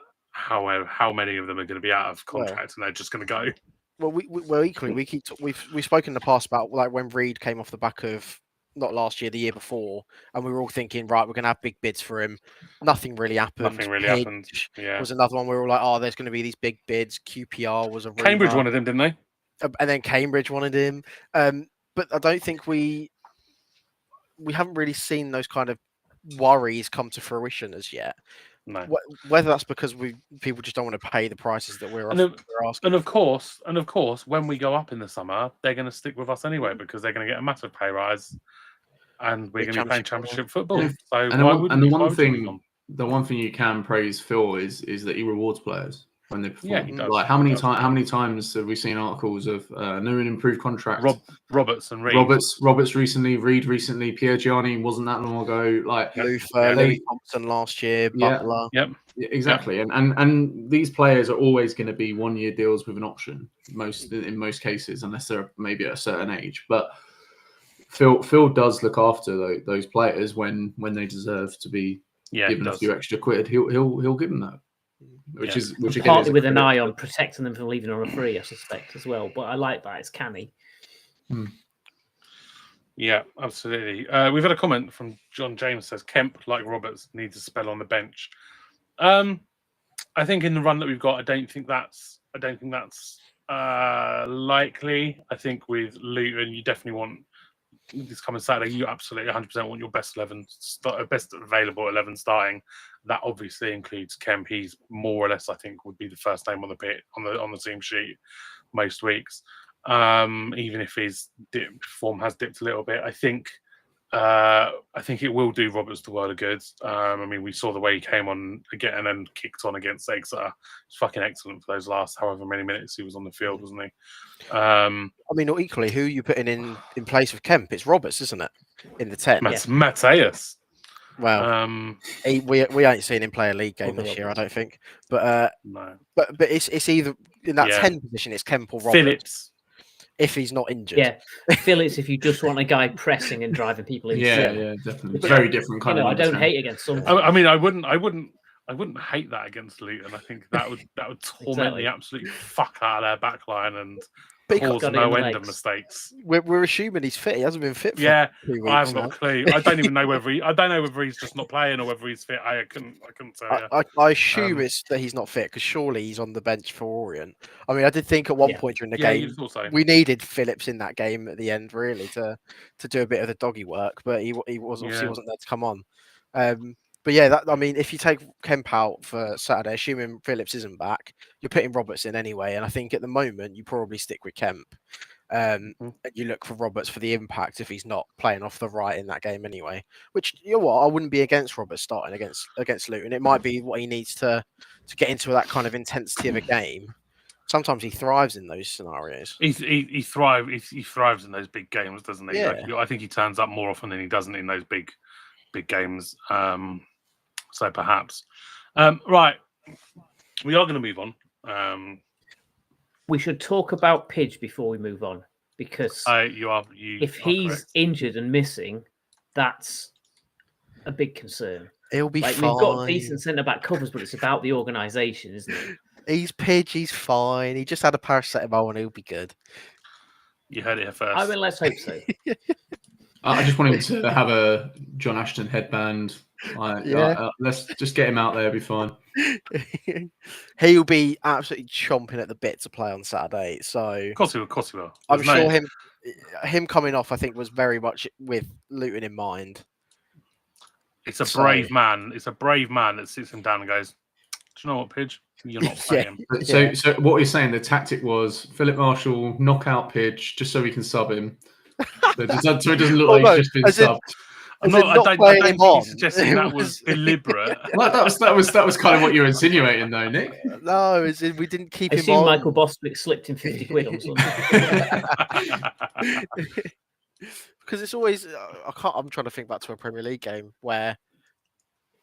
many of them are going to be out of contract and they're just going to go. Well, equally, we've spoken in the past about like when Reed came off the back of not last year, the year before, and we were all thinking, right, we're going to have big bids for him. Nothing really happened. Happened. Was another one where we were like, oh, there's going to be these big bids. QPR was a rumor. Cambridge wanted him, didn't they? And then Cambridge wanted him. But I don't think we haven't really seen those kind of worries come to fruition as yet. No. Whether that's because people just don't want to pay the prices that we're asking. And of course, when we go up in the summer, they're going to stick with us anyway because they're going to get a massive pay rise, and we're going to be playing Championship football. So the one thing you can praise Phil is that he rewards players when they perform. Yeah, he does. Like how many times have we seen articles of new and improved contracts? Roberts and Reed. Roberts recently, Reed recently, Pierre Gianni wasn't that long ago. Like Luther, Thompson last year, Butler. Yep. Exactly. Yep. And these players are always going to be 1-year deals with an option in most cases, unless they're maybe at a certain age. But Phil does look after those players when they deserve to be given a few extra quid. He'll give them that. Which again, partly with an eye on protecting them from leaving on a free, I suspect as well. But I like that; it's canny. Yeah, absolutely. We've had a comment from John James says Kemp, like Roberts, needs a spell on the bench. I think in the run that we've got, I don't think that's likely. I think with Luton, you definitely want this coming Saturday. You absolutely 100% want your best 11, best available 11 starting. That obviously includes Kemp. He's more or less, I think, would be the first name on the pit on the team sheet most weeks. Even if his form has dipped a little bit, I think it will do Roberts the world of good. I mean, we saw the way he came on again and then kicked on against Exeter. It's fucking excellent for those last however many minutes he was on the field, wasn't he? I mean, or equally, who are you putting in place of Kemp? It's Roberts, isn't it? In the 10. Mateus. Well, we ain't seen him play a league game this year, I don't think. But no. But it's either in that 10 position, it's Kemp or Roberts. Phillips. if he's not injured. Yeah, Phillips, if you just want a guy pressing and driving people insane. Yeah, definitely. It's very different kind of. I don't hate against some. I mean, I wouldn't hate that against Luton. I think that would torment the absolute fuck out of their back line and cause no end of mistakes. We're assuming he's fit. He hasn't been fit for 2 weeks. I haven't got a clue. I don't even know whether he's just not playing or whether he's fit. I couldn't tell you. I assume it's that he's not fit because surely he's on the bench for Orient. I mean, I did think at one point during the game we needed Phillips in that game at the end really to do a bit of the doggy work, but he wasn't there to come on. But yeah, I mean, if you take Kemp out for Saturday, assuming Phillips isn't back, you're putting Roberts in anyway. And I think at the moment you probably stick with Kemp, and you look for Roberts for the impact if he's not playing off the right in that game anyway. Which, you know what, I wouldn't be against Roberts starting against Luton. It might be what he needs to get into that kind of intensity of a game. Sometimes he thrives in those scenarios. He thrives in those big games, doesn't he? Yeah. I think he turns up more often than he doesn't in those big games. So perhaps. Right. We are going to move on. We should talk about Pidge before we move on, because if he's correct. injured and missing, that's a big concern. He'll be fine. We've got decent centre-back covers, but it's about the organisation, isn't it? He's Pidge, he's fine. He just had a paracetamol and he'll be good. You heard it here first. I mean, let's hope so. I just want him to have a John Ashton headband. Let's just get him out there, be fine. He'll be absolutely chomping at the bit to play on Saturday. So Of course he will. I'm sure him coming off, I think, was very much with Luton in mind. It's a brave man. It's a brave man that sits him down and goes, "Do you know what, Pidge? You're not playing." So what you're saying, the tactic was Philip Marshall knock out Pidge just so we can sub him. So it doesn't look like he's just been subbed. I don't think he's suggesting that was deliberate. That was kind of what you were insinuating, though, Nick. No, we didn't keep him on. Michael Bostwick slipped him 50 quid on something. Because it's always I'm trying to think back to a Premier League game where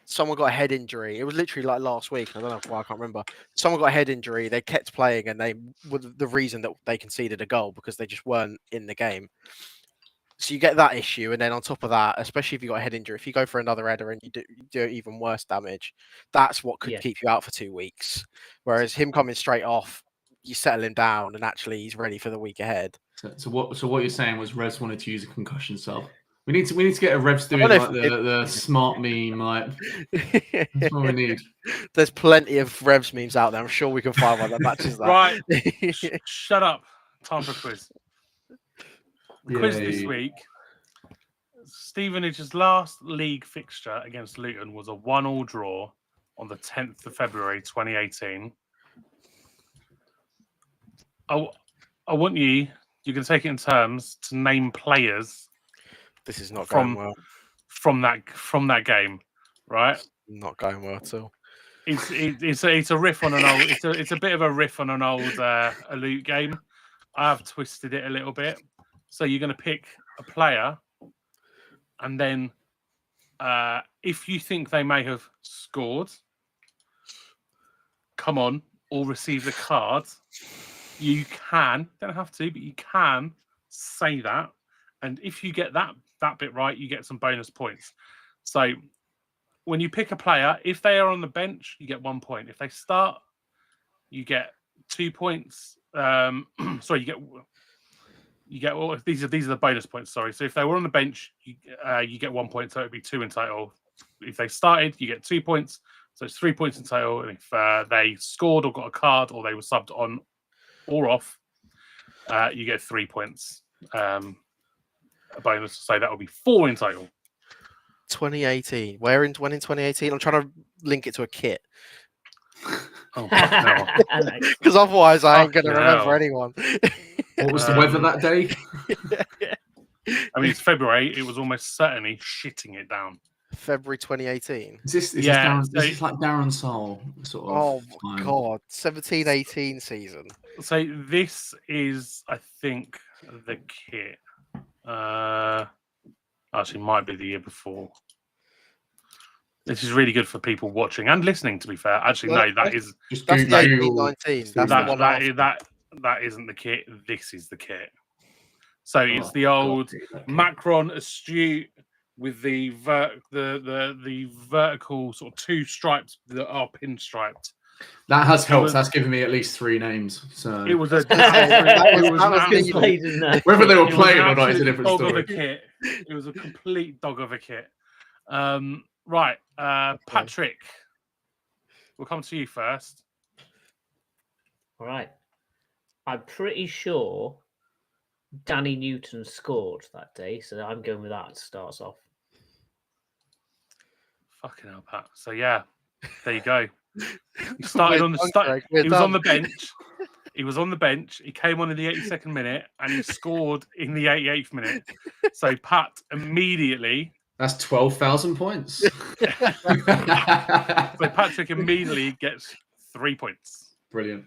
someone got a head injury. It was literally like last week. I don't know why, I can't remember. Someone got a head injury. They kept playing, and they were the reason that they conceded a goal because they just weren't in the game. So you get that issue, and then on top of that, especially if you got a head injury, if you go for another header and you do even worse damage, that's what could keep you out for 2 weeks. Whereas him coming straight off, you settle him down, and actually he's ready for the week ahead. So what you're saying was Revs wanted to use a concussion sub. We need to get a Revs doing like the smart meme. Like that's what we need. There's plenty of Revs memes out there. I'm sure we can find one that matches that. Right. Shut up. Time for a quiz. Quiz this week. Stevenage's last league fixture against Luton was a 1-1 draw on the 10th of February 2018. I want you're going to take it in terms to name players. This is not going well. From that game, right? Not going well at all. It's a riff on an old. It's a bit of a riff on an old Luton game. I have twisted it a little bit. So you're going to pick a player, and then if you think they may have scored, come on, or received a card, you can, don't have to, but you can say that. And if you get that bit right, you get some bonus points. So when you pick a player, if they are on the bench, you get 1 point. If they start, you get 2 points. Sorry, you get all these are the bonus points. Sorry. So if they were on the bench, you get 1 point, so it'd be 2 in total. If they started, you get 2 points, so it's 3 points in total. And if they scored or got a card or they were subbed on or off, you get 3 points. A bonus, so that would be 4 in total. 2018. Where in 2018? I'm trying to link it to a kit. Oh, no. Because otherwise I ain't going to remember anyone. What was the weather that day? I mean, it's February. It was almost certainly shitting it down. February 2018. Is this like Darren Saul sort of? Oh my God, 17-18 season. So this is, I think, the kit. Actually, might be the year before. This is really good for people watching and listening. To be fair, actually, no, that is just that's the 18-19. That's the one that isn't the kit. This is the kit. So it's the old Macron Astute with the vertical sort of 2 stripes that are pinstriped. That has helped. That's given me at least 3 names. So it was a whether they were playing or not is a different dog story. of a kit. It was a complete dog of a kit. Right, Patrick, we'll come to you first. All right. I'm pretty sure Danny Newton scored that day, so I'm going with that. Starts off. Fucking hell, Pat. So yeah, there you go. He started on the start. He was on the bench. He was on the bench. He came on in the 82nd minute, and he scored in the 88th minute. So Pat immediately. That's 12,000 points. So Patrick immediately gets 3 points. Brilliant.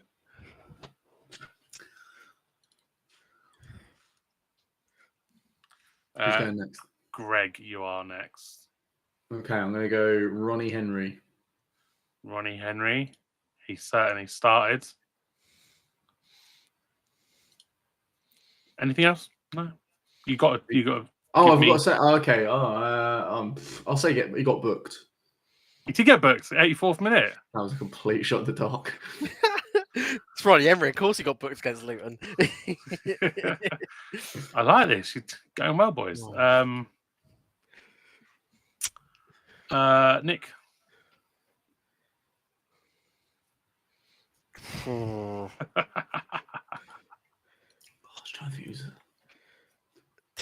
Who's going next? Greg, you are next. Okay, I'm going to go Ronnie Henry. Ronnie Henry. He certainly started. Anything else? No. You got to. Oh, I've got to say. Oh, okay. I'll say he got booked. He did get booked. 84th minute. That was a complete shot in the dark. It's Ronnie Henry. Of course, he got booked against Luton. I like this. You're going well, boys. Nick. I was trying to use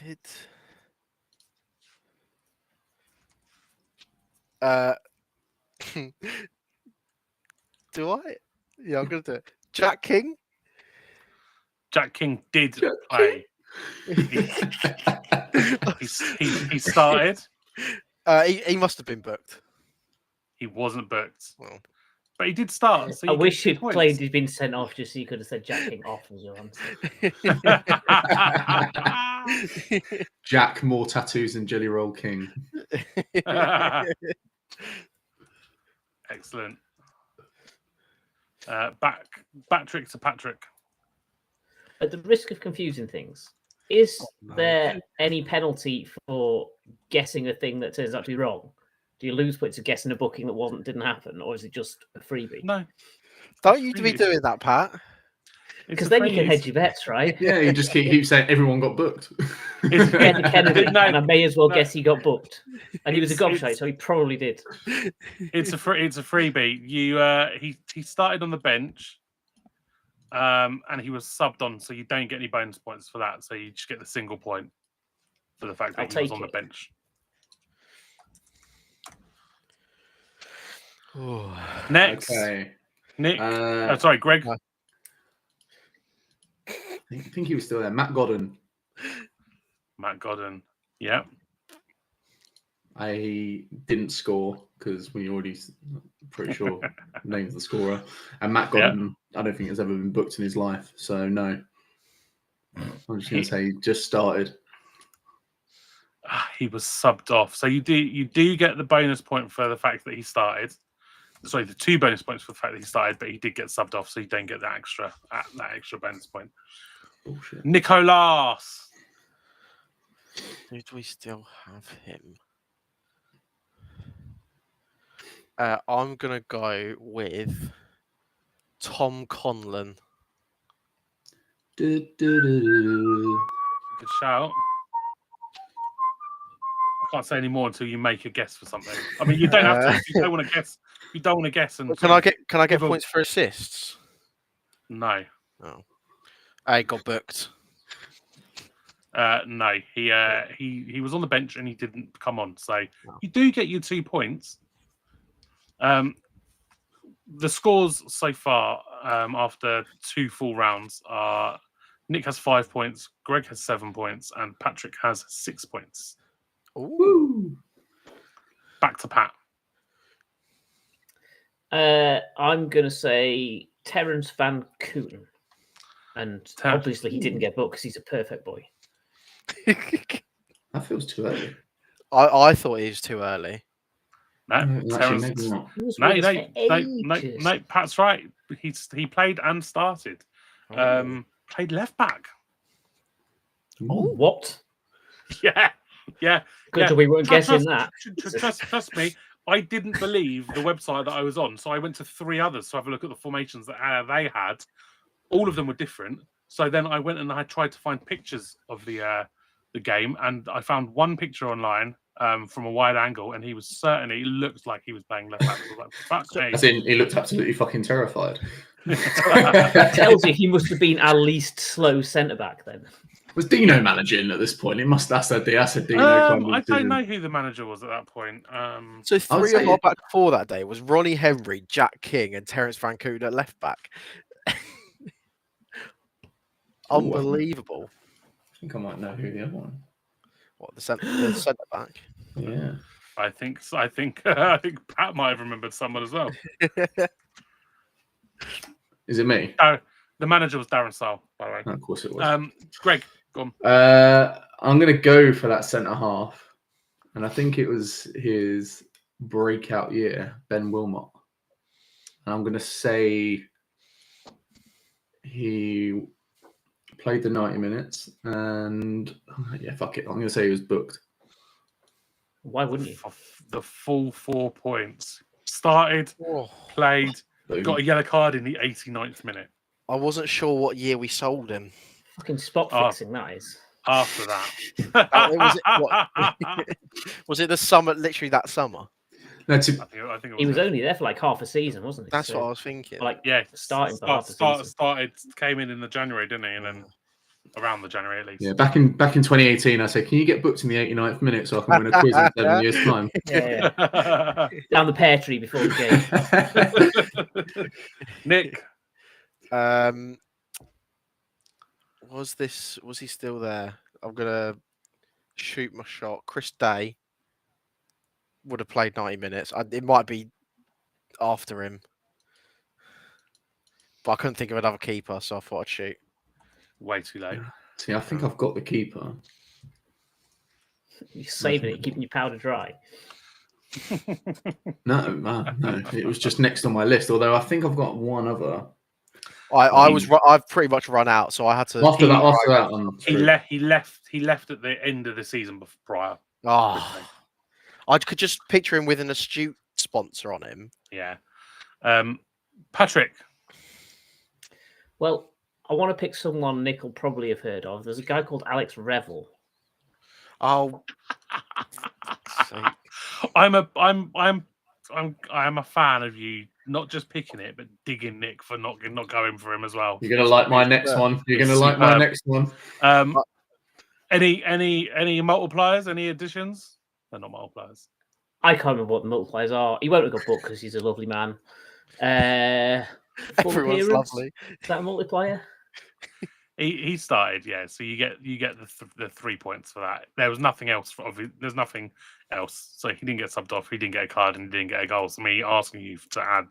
it. Do I? Yeah, I'm gonna do it. Jack King. Jack King did play. He started. He must have been booked. He wasn't booked. Well, but he did start. So I wish he'd played. He'd been sent off just so you could have said Jack King off as your answer. Jack, more tattoos than Jelly Roll King. Excellent. Backtrick to Patrick. At the risk of confusing things, is there any penalty for guessing a thing that turns out to be wrong? Do you lose points for guessing a booking that didn't happen, or is it just a freebie? No. Don't you be doing that, Pat? Because then you can hedge your bets, right? Yeah, you just keep saying everyone got booked. Kennedy, and I may as well guess he got booked. And he was a gobshite, so he probably did. It's a freebie. He started on the bench, and he was subbed on, so you don't get any bonus points for that. So you just get the single point for the fact that he was on the bench. Next, okay. Nick. Sorry, Greg. I think he was still there. Matt Godden. Matt Godden. Yeah. I didn't score because we already pretty sure named the scorer. And Matt Godden, I don't think has ever been booked in his life. So no. I'm just going to say he just started. He was subbed off. So you do get the bonus point for the fact that he started. Sorry, the 2 bonus points for the fact that he started, but he did get subbed off, so you don't get that extra bonus point. Bullshit. Nicolas. Do we still have him? I'm gonna go with Tom Conlon. Good shout. I can't say any more until you make a guess for something. I mean, you don't have to. You don't want to guess. You don't want to guess. And can I get points for assists? No. Oh, I got booked. No, he was on the bench and he didn't come on. So you do get your 2 points. The scores so far after 2 full rounds are: Nick has 5 points, Greg has 7 points, and Patrick has 6 points. Ooh. Back to Pat. I'm going to say Terence Van Koen. And obviously he didn't get booked because he's a perfect boy. That feels too early. I thought it was too early. No, Terence. No, Pat's right. He played and started. Played left back. What? Yeah. Good job we weren't guessing that. Trust me, I didn't believe the website that I was on, so I went to 3 others to have a look at the formations that they had. All of them were different. So then I went and I tried to find pictures of the game, and I found one picture online from a wide angle, and he looked like he was playing left back. I was like, fuck me. As in, he looked absolutely fucking terrified. That tells you he must have been our least slow centre back then. Was Dino managing at this point? That's a Dino kind of I don't know who the manager was at that point. So 3 of our back 4 that day was Ronnie Henry, Jack King, and Terence Van Coon at left back. Unbelievable. I think I might know who the other one. What, the centre back? Yeah. I think Pat might have remembered someone as well. Is it me? The manager was Darren Sale, by the way. No, of course it was. Greg, go on. I'm going to go for that centre half. And I think it was his breakout year, Ben Wilmot. And I'm going to say he played the 90 minutes. And yeah, fuck it. I'm going to say he was booked. Why wouldn't you? The full 4 points. Started, played, got a yellow card in the 89th minute. I wasn't sure what year we sold him. Fucking spot fixing, that is. After that. Was it the summer, literally that summer? No, I think it was he was only there for like half a season, wasn't he? That's what I was thinking. Like, starting came in the January, didn't he? And then around the January at least. Yeah, back in 2018, I said, can you get booked in the 89th minute so I can win a quiz in 7 years' time? Yeah. Down the pear tree before the game. Nick. Was he still there? I'm gonna shoot my shot. Chris Day would have played 90 minutes. It might be after him, but I couldn't think of another keeper, so I thought I'd shoot. Way too late. See, I think I've got the keeper. You're saving it, keeping your powder dry. No. It was just next on my list. Although I think I've got one other. I've pretty much run out, so I had to. After that, he left at the end of the season prior. I could just picture him with an astute sponsor on him. Yeah. Patrick. Well, I want to pick someone Nick will probably have heard of. There's a guy called Alex Revel. Oh. I'm a fan of you not just picking it, but digging Nick for not going for him as well. You're gonna like my next one. You're gonna like my next one. Any multipliers? Any additions? They're not multipliers. I can't remember what the multipliers are. He won't have got booked because he's a lovely man. Everyone's lovely. Is that a multiplier? He started, yeah. So you get the 3 points for that. There was nothing else. There's nothing else. So he didn't get subbed off. He didn't get a card and he didn't get a goal. So me asking you to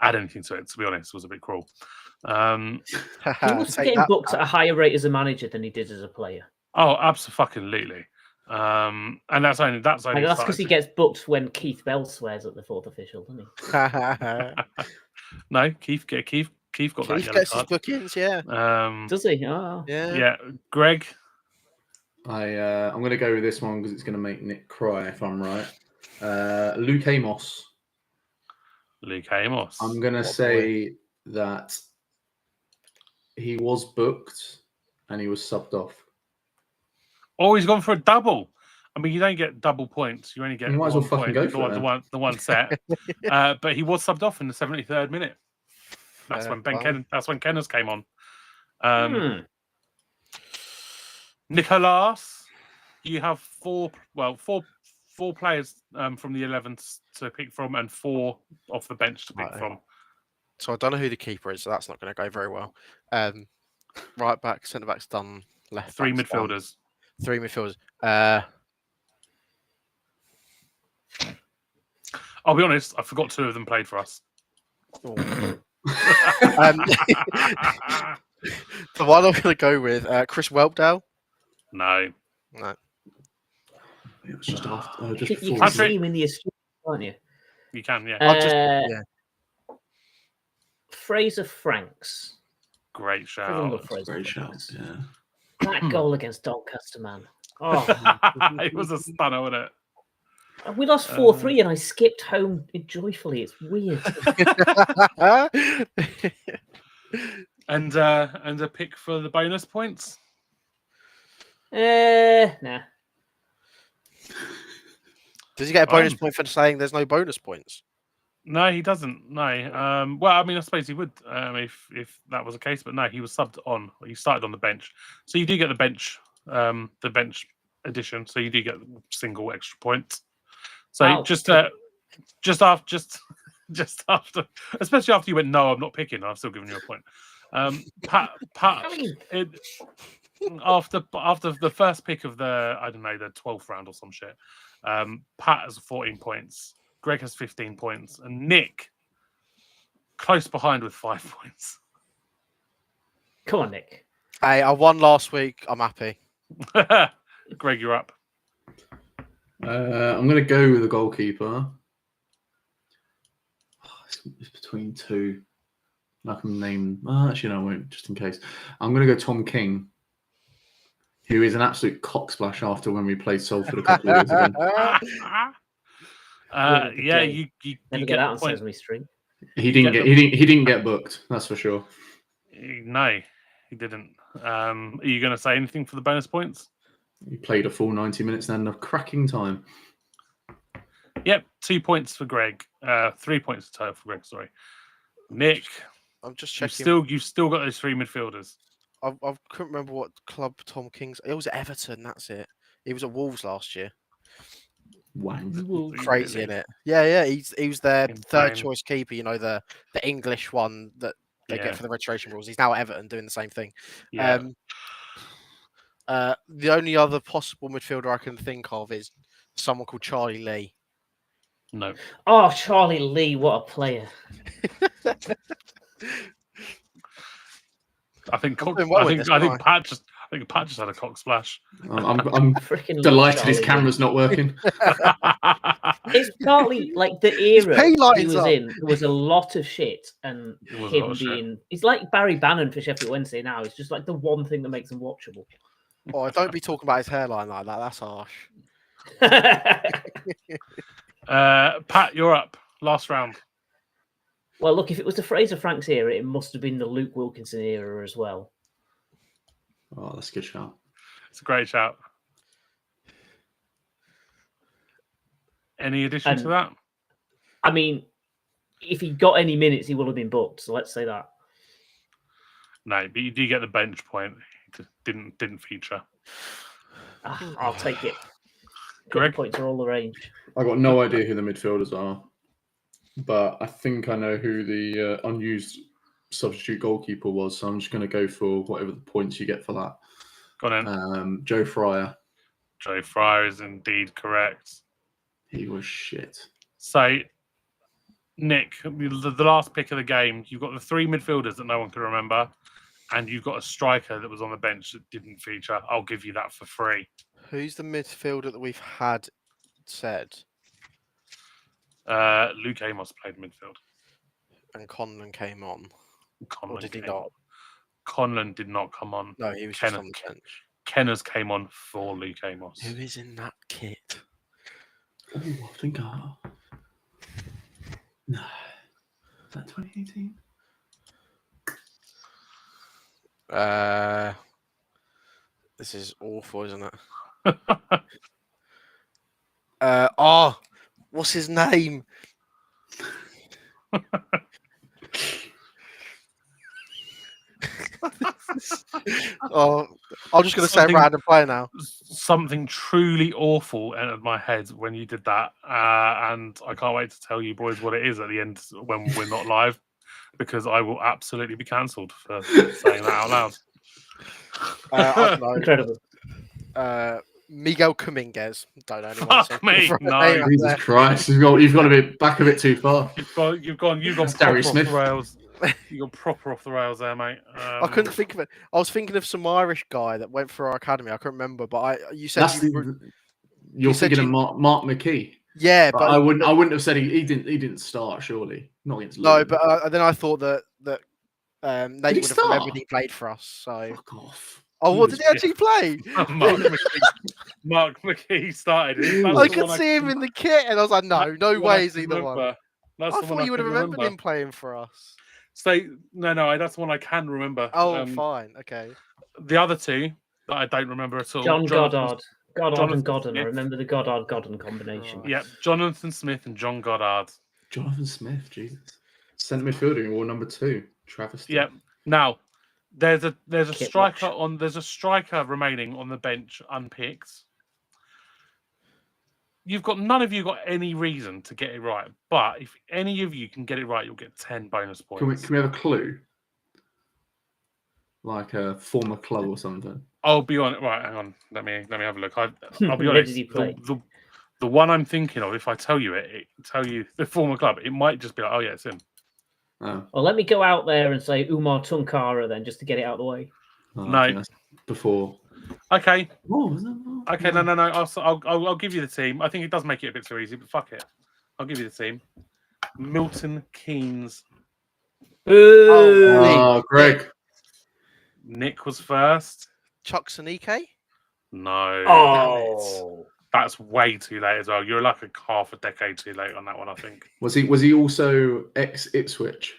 add anything to it, to be honest, was a bit cruel. He was getting booked at a higher rate as a manager than he did as a player. Oh, absolutely. And that's only that's because he gets booked when Keith Bell swears at the fourth official, doesn't he? No, Keith got that yellow gets card. His bookings, yeah. Does he? Oh. Yeah. Greg. I'm going to go with this one because it's going to make Nick cry if I'm right. Luke Amos. I'm going to say that he was booked and he was subbed off. Oh, he's gone for a double. I mean, you don't get double points. You only get you might as well fucking go for the one set. But he was subbed off in the 73rd minute. That's when that's when Kenners came on. Nicolas, you have four players from the 11th to pick from and 4 off the bench to pick from. So I don't know who the keeper is, so that's not going to go very well. Right back, centre back's done. Left 3 midfielders. Done. 3 midfielders. I'll be honest, I forgot 2 of them played for us. The one I'm going to go with, Chris Whelpdale. No. It was just after. You can see him in the astute, can't you? You can, yeah. Fraser Franks. Great shout. Great shout, yeah. That goal against Doncaster, man. Oh, It was a stunner, wasn't it? we lost 4-3 and I skipped home joyfully. It's weird. And a pick for the bonus points. Nah. Does he get a bonus point for saying there's no bonus points? No, he doesn't. No. Well, I mean, I suppose he would if that was the case, but no, he was subbed on. He started on the bench, so you do get the bench edition. So you do get single extra points. So just after, especially after you went, no, I'm not picking. I've still given you a point. Pat, after the first pick of the, I don't know, the 12th round or some shit, Pat has 14 points. Greg has 15 points, and Nick close behind with 5 points. Come on, Nick. Hey, I won last week. I'm happy. Greg, you're up. I'm going to go with the goalkeeper. It's between two. I can name. Actually, no, I won't. Just in case, I'm going to go Tom King, who is an absolute cocksplash after when we played Salford a couple of years ago. Yeah, you never get out on point. Sesame Street. He didn't get booked. That's for sure. No, he didn't. Are you going to say anything for the bonus points? He played a full 90 minutes and had a cracking time. Yep, 2 points for Greg. 3 points total for Greg. Sorry, Nick. I'm just checking. You've still got those three midfielders. I couldn't remember what club Tom King's. It was at Everton. That's it. He was at Wolves last year. Wow. Crazy, isn't it? Yeah. He was their third choice keeper. You know, the English one that they get for the registration rules. He's now at Everton doing the same thing. Yeah. The only other possible midfielder I can think of is someone called Charlie Lee. No. Oh, Charlie Lee, what a player! I think Pat just had a cock splash. I'm Freaking delighted his camera's not working. It's partly like the era he was in. There was a lot of shit, and him being. He's like Barry Bannon for Sheffield Wednesday now. It's just like the one thing that makes him watchable. Oh, don't be talking about his hairline like that. That's harsh. Pat, you're up. Last round. Well, look, if it was the Fraser Franks era, it must have been the Luke Wilkinson era as well. Oh, that's a good shout. It's a great shout. Any addition to that? I mean, if he got any minutes, he will have been booked. So let's say that. No, but you do get the bench point. He just didn't feature. I'll take it. Greg? Points are all the range. I got no idea who the midfielders are, but I think I know who the unused substitute goalkeeper was. So I'm just going to go for whatever the points you get for that. Go on. Joe Fryer. Joe Fryer is indeed correct. He was shit. So, Nick, the last pick of the game, you've got the three midfielders that no one can remember, and you've got a striker that was on the bench that didn't feature. I'll give you that for free. Who's the midfielder that we've had said? Luke Amos played midfield. And Conlon came on. Conlon or did he not? Conlon did not come on. No, he was just on the bench. Kenners came on for Luke Amos. Who is in that kit? Oh, I think no. Is that 2018? This is awful, isn't it? What's his name? I'm just going to say a random player now. Something truly awful entered my head when you did that, and I can't wait to tell you boys what it is at the end when we're not live, because I will absolutely be cancelled for saying that out loud. I don't know. Incredible. Miguel Dominguez. Don't know anyone. Fuck me, no. Jesus Christ, you've got a bit back a bit too far. You've gone Gary proper Smith. off the rails. You got proper off the rails there, mate. I couldn't think of it. I was thinking of some Irish guy that went through our academy. I couldn't remember, but you said you're thinking of Mark McKee. Yeah, but I wouldn't have said he didn't start. Surely not against. No, Luton. but then I thought that Nate would have remembered he played for us. So fuck off. Oh, what did he actually play? Mark McKee started it. That's I the could one see him in the kit, and I was like, no way is he the one. remember. That's I the thought one you would have can remembered remember. him playing for us. So no, that's the one I can remember. Oh, fine, okay. The other two that I don't remember at all. John Goddard. Goddard Jonathan and Godden. Smith. I remember the Goddard-Godden combination. Right. Yeah, Jonathan Smith and John Goddard. Jonathan Smith, Jesus. Centre midfielder or number 2, Travesty. Yeah. Now, there's a Kit striker watch. there's a striker remaining on the bench unpicked. None of you got any reason to get it right, but if any of you can get it right, you'll get 10 bonus points. Can we have a clue? Like a former club or something. I'll be on it. Right, hang on. Let me have a look. I'll be Where honest. did he play? The one I'm thinking of, if I tell you the former club, it might just be like, oh yeah, it's him. Oh. Well, let me go out there and say Umar Tunkara then, just to get it out of the way. No. I think that's before. Okay. Oh, was that? Okay. No. I'll give you the team. I think it does make it a bit too easy, but fuck it. I'll give you the team. Milton Keynes. Oh, Greg. Nick was first. Chuck Sanike? No. Oh. That's way too late as well. You're like a half a decade too late on that one, I think. Was he also ex Ipswich?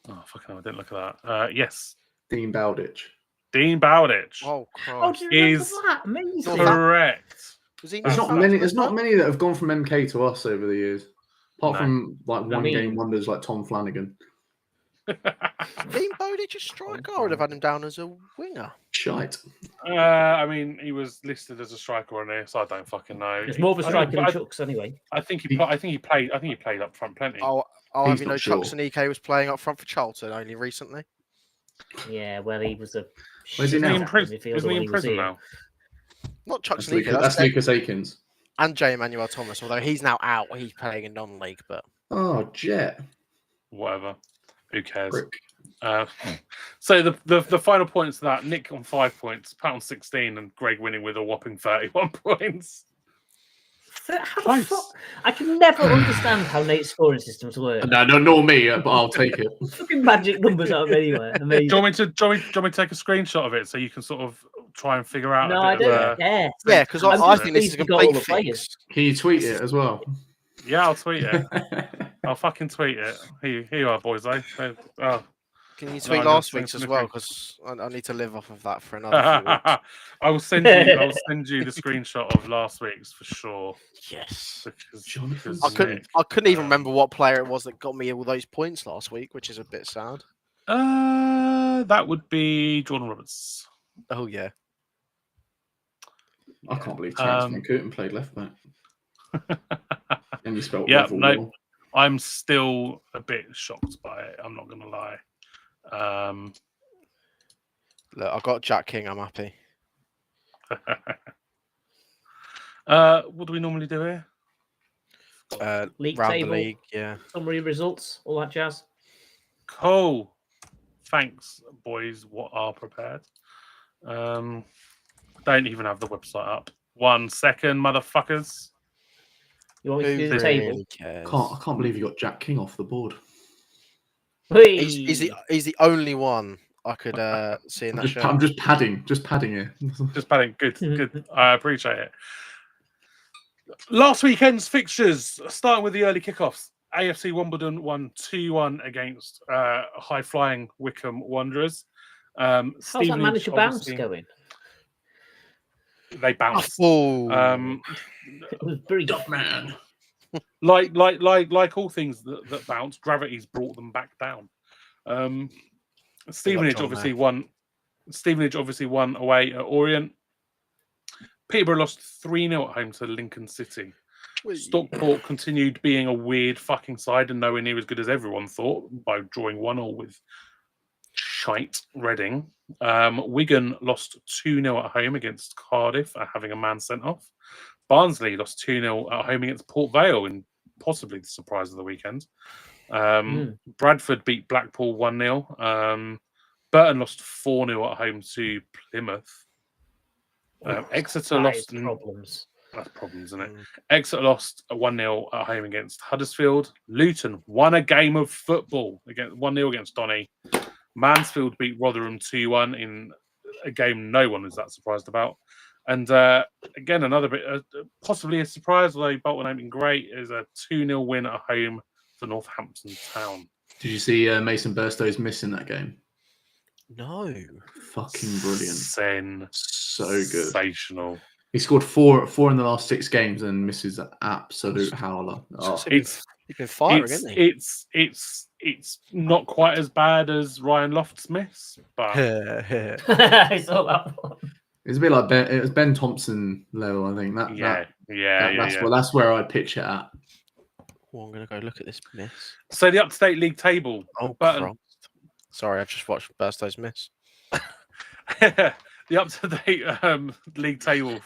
Oh, fucking hell, I didn't look at that. Yes. Dean Bowditch. Dean Bowditch. Oh, Oh, Christ. do you remember Is that? Amazing. correct. Was he There's not many. There's not many that have gone from MK to us over the years, apart No. from like one mean- game wonders like Tom Flanagan. Dean Bowditch a striker? I would have had him down as a winger. Shite. I mean, he was listed as a striker on there, so I don't fucking know. It's more of a striker than I Chuck's anyway. think he played up front plenty. Oh, He's have you not know sure. Chuck Sanike was playing up front for Charlton only recently? Yeah, well, he was a. Where's he Isn't now? he in prison? midfielder Isn't he when in was prison here. now? Not Chuck That's Sanike, Lucas, Lucas Akins. and J. Emmanuel Thomas, although he's now out. He's playing in non-league, but Oh, Jet. Whatever. Who cares? Prick. So the final points to that: Nick on 5 points, Pat on 16, and Greg winning with a whopping 31 points. How the Close. fuck? I can never understand how Nate's scoring systems work. No, nor me, but I'll take it. Fucking magic numbers out of anywhere. Amazing. Do you want me to take a screenshot of it so you can sort of try and figure out? No, a I bit don't of, care. yeah, because I'm I just think this is a pleased we got all complete the players. fix. Can you tweet it as well? Yeah, I'll tweet it. I'll fucking tweet it. Here you are, boys. Oh. Can you No, tweet I know, last thanks week's as for well? the- Because I need to live off of that for another few weeks. I will send you the screenshot of last week's for sure. Yes. Because I couldn't. Nick, I couldn't even remember what player it was that got me all those points last week, which is a bit sad. that would be Jordan Roberts. Oh yeah. I can't believe Terence Um, Van Kooten played left back. And you spelled Yeah, level no. wrong. I'm still a bit shocked by it. I'm not gonna lie. Look, I got Jack King. I'm happy. What do we normally do here? League Round table, the league, yeah. summary results, all that jazz. Cool. Thanks, boys. What are prepared? Don't even have the website up. 1 second, motherfuckers. You want me to Who do the table? really cares? I can't believe you got Jack King off the board. Whee! He's the only one I could see in that show. I'm just padding here. Just padding. Good. I appreciate it. Last weekend's fixtures, starting with the early kickoffs. AFC Wimbledon won 2-1 against high-flying Wycombe Wanderers. How's that Stevenage, manager bounce obviously, going? They bounced. Oh, It was brief. Man. Like all things that bounce, gravity's brought them back down. Stevenage John obviously won away at Orient. Peterborough lost 3-0 at home to Lincoln City. Stockport continued being a weird fucking side and nowhere near as good as everyone thought by drawing 1-1 with shite Reading. Wigan lost 2-0 at home against Cardiff, having a man sent off. Barnsley lost 2-0 at home against Port Vale in possibly the surprise of the weekend. Bradford beat Blackpool 1-0. Burton lost 4-0 at home to Plymouth. Exeter lost. Problems. That's problems, isn't it? Exeter lost 1-0 at home against Huddersfield. Luton won a game of football 1-0 against Donny. Mansfield beat Rotherham 2-1 in a game no one was that surprised about. And again, another bit, possibly a surprise, although Bolton ain't been great, is a 2-0 win at home for Northampton Town. Did you see Mason Burstow's miss in that game? No. Fucking brilliant. So good. Sensational. He scored four in the last 6 games and misses an absolute howler. Oh. He's been firing, isn't he? It's not quite as bad as Ryan Loft's miss, but I saw that one. It's a bit like it was Ben Thompson level, I think. That's where I'd pitch it at. Well, I'm gonna go look at this miss. So the up-to-date league table. Oh, Burton. Christ. Sorry, I've just watched Burstow's miss. The up-to-date league table.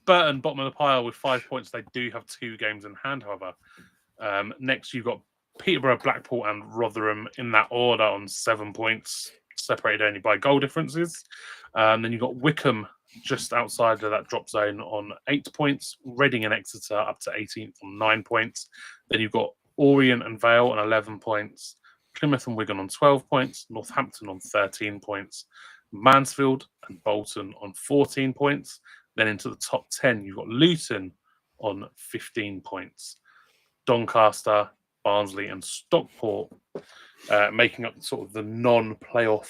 Burton, bottom of the pile with 5 points. They do have 2 games in hand, however. Next, you've got Peterborough, Blackpool, and Rotherham in that order on 7 points, separated only by goal differences. Then you've got Wickham just outside of that drop zone on 8 points. Reading and Exeter up to 18th on 9 points. Then you've got Orient and Vale on 11 points. Plymouth and Wigan on 12 points. Northampton on 13 points. Mansfield and Bolton on 14 points. Then into the top 10, you've got Luton on 15 points. Doncaster, Barnsley, and Stockport making up sort of the non-playoff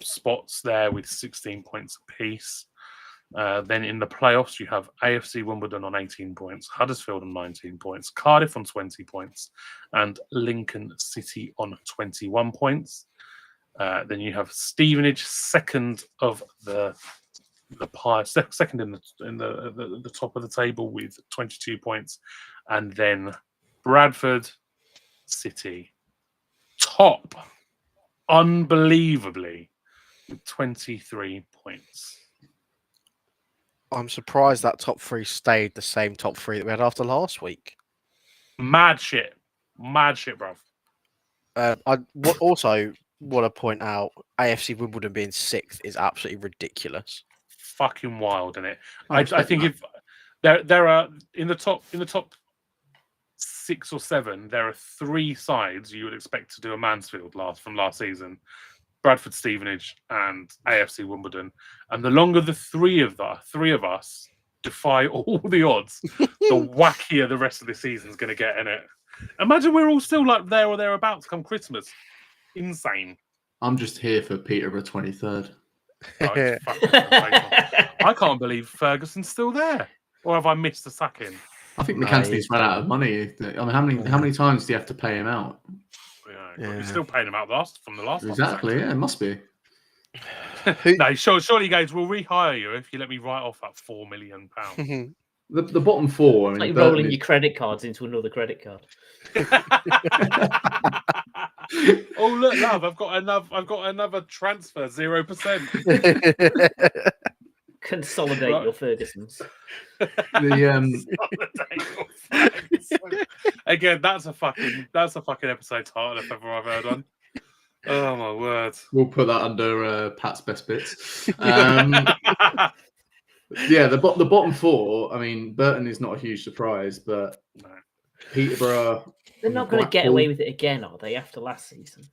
spots there with 16 points apiece. Then in the playoffs, you have AFC Wimbledon on 18 points, Huddersfield on 19 points, Cardiff on 20 points, and Lincoln City on 21 points. Then you have Stevenage, second of the pie, second in the top of the table with 22 points, and then Bradford City top, unbelievably, with 23 points. I'm surprised that top 3 stayed the same top 3 that we had after last week. Mad shit, bruv. I also want to point out AFC Wimbledon being 6th is absolutely ridiculous. Fucking wild, isn't it? I think if there are in the top 6 or 7, there are 3 sides you would expect to do a Mansfield from last season: Bradford, Stevenage, and AFC Wimbledon. And the longer the three of us defy all the odds, the wackier the rest of the season is going to get in it. Imagine we're all still like there or thereabouts come Christmas. Insane. I'm just here for Peterborough 23rd. Oh, it's fucking sensational. I can't believe Ferguson's still there. Or have I missed the sacking? I think McAnthony's run out of money. I mean, how many times do you have to pay him out? Yeah. You're still paying him out from the last Exactly, yeah, it must be. No, surely, Gates, we'll rehire you if you let me write off that £4 million. The bottom 4. I mean, like rolling your credit cards into another credit card. Oh look, love! I've got another transfer, 0%. Consolidate your Fergusons. Again, that's a fucking episode title if ever I've heard one. Oh my word! We'll put that under Pat's best bits. Yeah, the bottom 4. I mean, Burton is not a huge surprise, but Peterborough. They're not going to get away with it again, are they? After last season,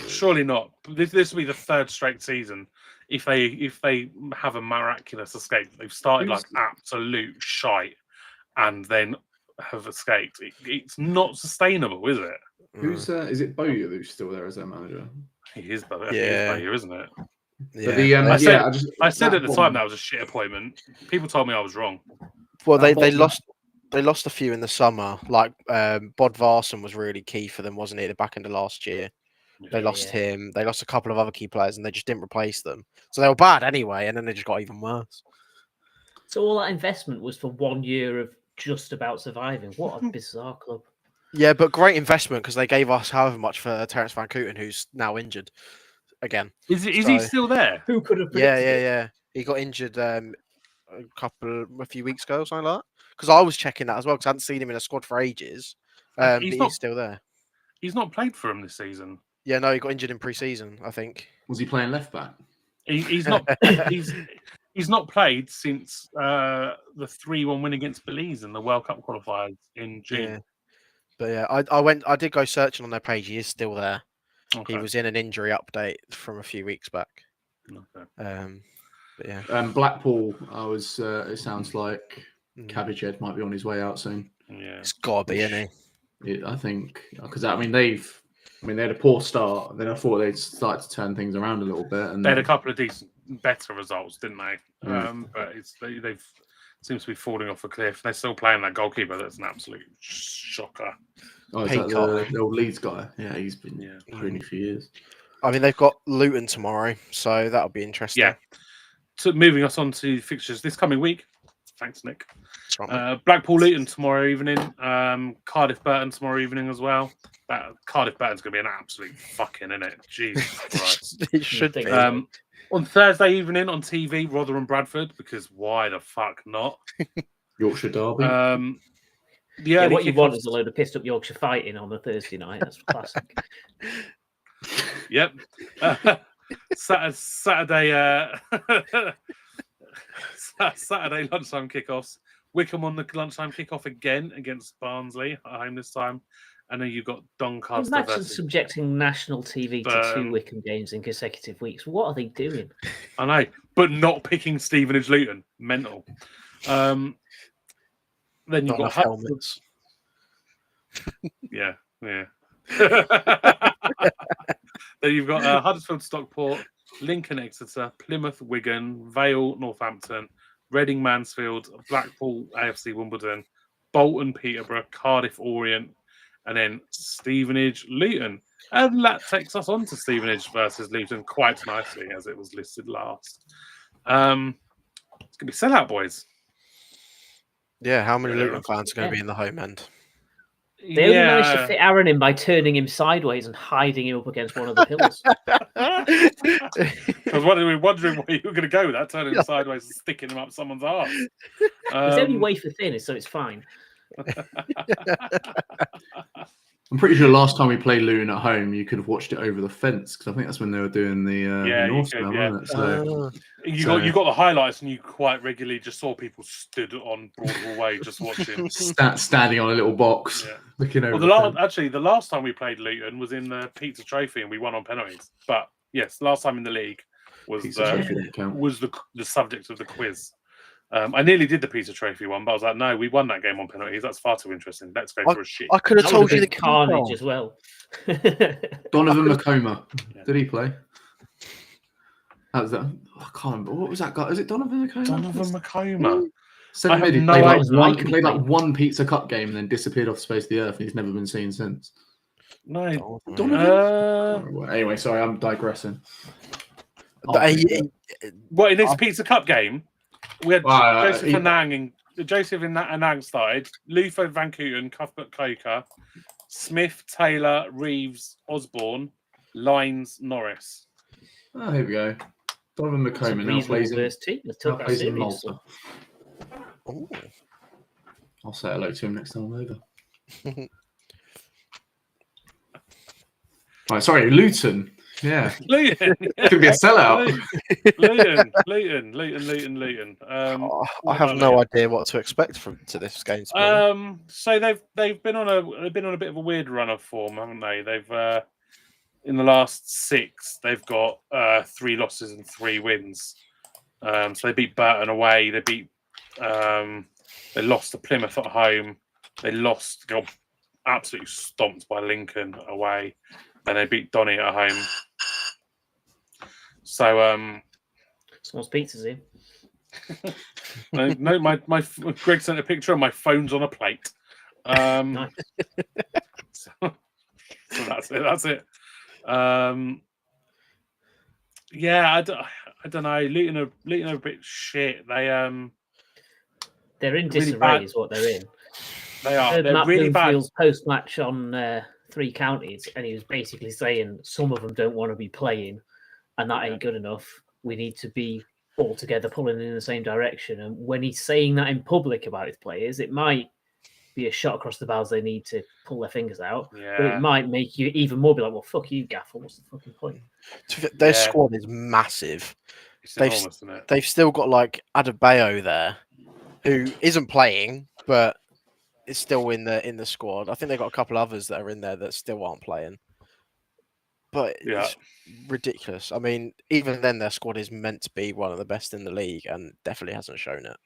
surely not. This will be the 3rd straight season. If they have a miraculous escape, they've started like absolute shite, and then have escaped. It's not sustainable, is it? Who's is it Bowyer who's still there as their manager? He is Bowyer, isn't it? Yeah. I said at the time that was a shit appointment. People told me I was wrong. Well, they lost a few in the summer. Like Bod Varson was really key for them, wasn't he? At the back end of last year, they lost him. They lost a couple of other key players, and they just didn't replace them. So they were bad anyway, and then they just got even worse. So all that investment was for 1 year of just about surviving. What a bizarre club. Yeah, but great investment because they gave us however much for Terence Van Kooten, who's now injured again. Is he still there? Who could have predicted it? Yeah. He got injured a few weeks ago or something like that. Because I was checking that as well because I hadn't seen him in a squad for ages. He's still there. He's not played for him this season. Yeah, no, he got injured in pre-season, I think. Was he playing left back? He's not. He's not played since the 3-1 win against Belize in the World Cup qualifiers in June. Yeah. But yeah, I did go searching on their page. He is still there. Okay. He was in an injury update from a few weeks back. Okay. But But yeah, Blackpool. It sounds like Cabbage Head might be on his way out soon. Yeah, it's gotta be, isn't I think because they had a poor start. Then I thought they'd start to turn things around a little bit, and they had a couple of better results, didn't they? Yeah. But they've seems to be falling off a cliff. They're still playing that goalkeeper. That's an absolute shocker. Oh, is that Peacock. the old Leeds guy? Yeah, he's been playing for years. I mean, they've got Luton tomorrow, so that'll be interesting. Yeah. So moving us on to fixtures this coming week. Thanks, Nick. Blackpool Luton tomorrow evening. Cardiff Burton tomorrow evening as well. Cardiff Burton's going to be an absolute fucking, innit? Jesus Christ. It should be. On Thursday evening on TV, Rotherham Bradford, because why the fuck not? Yorkshire Derby. What you want is a load of pissed up Yorkshire fighting on a Thursday night. That's classic. Yep. Saturday lunchtime kickoffs. Wickham on the lunchtime kickoff again against Barnsley at home this time. And then you've got Doncaster. Imagine subjecting national TV to 2 Wickham games in consecutive weeks. What are they doing? I know, but not picking Stevenage Luton. Mental. Then you've got helmets. Yeah. Then you've got Huddersfield Stockport, Lincoln Exeter, Plymouth Wigan, Vale Northampton, Reading Mansfield, Blackpool AFC Wimbledon, Bolton Peterborough, Cardiff Orient, and then Stevenage Luton. And that takes us on to Stevenage versus Luton quite nicely, as it was listed last. It's going to be sellout, boys. Yeah, how many Luton fans are going to be in the home end? They only managed to fit Aaron in by turning him sideways and hiding him up against one of the pillars. I was wondering where you were going to go with that, turning him sideways and sticking him up someone's arse. It's only wafer thin, so it's fine. I'm pretty sure last time we played Luton at home, you could have watched it over the fence because I think that's when they were doing the Norseman, wasn't it? So you got the highlights, and you quite regularly just saw people stood on Broadwell Way just watching, standing on a little box, looking over. Well, the last time we played Luton was in the Pizza Trophy, and we won on penalties. But yes, last time in the league was the subject of the quiz. I nearly did the Pizza Trophy one, but I was like, no, we won that game on penalties. That's far too interesting. Let's go for a shit. I could have told you the carnage as well. Donovan McComa. Did he play? That was that. I can't remember. What was that guy? Is it Donovan McComa? Donovan McComa. He played like one Pizza Cup game and then disappeared off the face of the earth, and he's never been seen since. No. Donovan? Anyway, sorry, I'm digressing. What, in this Pizza Cup game? We had Joseph Anang started, Luther Van Kooten, Cuthbert Coker, Smith, Taylor, Reeves, Osborne, Lines, Norris. Oh, here we go. Donovan McComa now plays in Malta. Ooh. I'll say hello to him next time I'm over. Right, sorry, Luton. Yeah. Luton. It's going to be a sellout. Luton. I have no idea what to expect to this game. So they've been on a bit of a weird run of form, haven't they? They've in the last 6, they've got 3 losses and 3 wins. So they beat Burton away. They lost to Plymouth at home. Got absolutely stomped by Lincoln away. And they beat Donny at home. So someone's pizza's in. No, my Greg sent a picture and my phone's on a plate. Nice. So that's it. Yeah, I don't know. Luton are a bit shit. They're in disarray, is what they're in. They are. They're really bad. Post match on 3 Counties, and he was basically saying some of them don't want to be playing, and that ain't good enough. We need to be all together, pulling in the same direction. And when he's saying that in public about his players, it might be a shot across the bows. They need to pull their fingers out, but it might make you even more be like, "Well, fuck you, Gaffer. What's the fucking point?" Their squad is massive. It's enormous, isn't it? They've still got like Adebayo there, who isn't playing, but is still in the squad. I think they've got a couple others that are in there that still aren't playing. but Yeah. it's ridiculous. I mean, even then, their squad is meant to be one of the best in the league, and definitely hasn't shown it.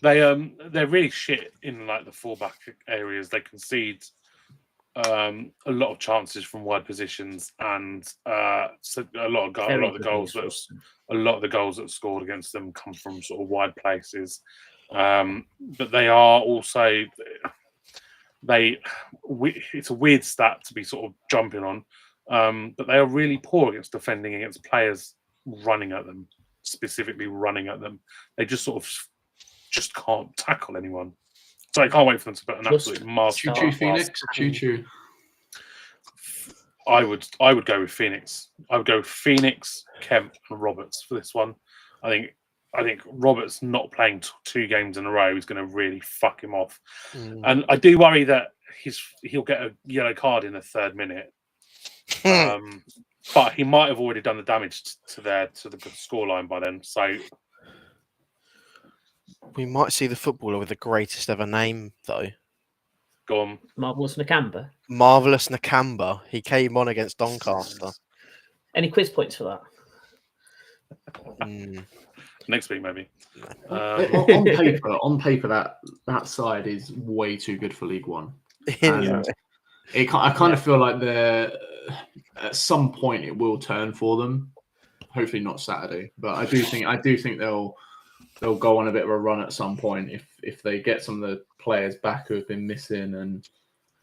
They're really shit in like the fullback areas. They concede a lot of chances from wide positions, and so a lot of the goals that scored against them come from sort of wide places. But they are also it's a weird stat to be sort of jumping on, but they are really poor against defending against players running at them, specifically running at them. They just sort of just can't tackle anyone. So I can't wait for them to put an absolute master. Choo-choo Phoenix. Choo-choo. I would go with Phoenix. I would go with Phoenix, Kemp, and Roberts for this one. I think Roberts not playing 2 games in a row is going to really fuck him off. And I do worry that he'll get a yellow card in the 3rd minute. But he might have already done the damage to the scoreline by then. So we might see the footballer with the greatest ever name, though. Go on. Marvelous Nakamba. Marvelous Nakamba. He came on against Doncaster. Any quiz points for that? Next week, maybe. On paper, that side is way too good for League One. And I kind of feel like at some point it will turn for them. Hopefully not Saturday, but I do think they'll go on a bit of a run at some point if they get some of the players back who have been missing, and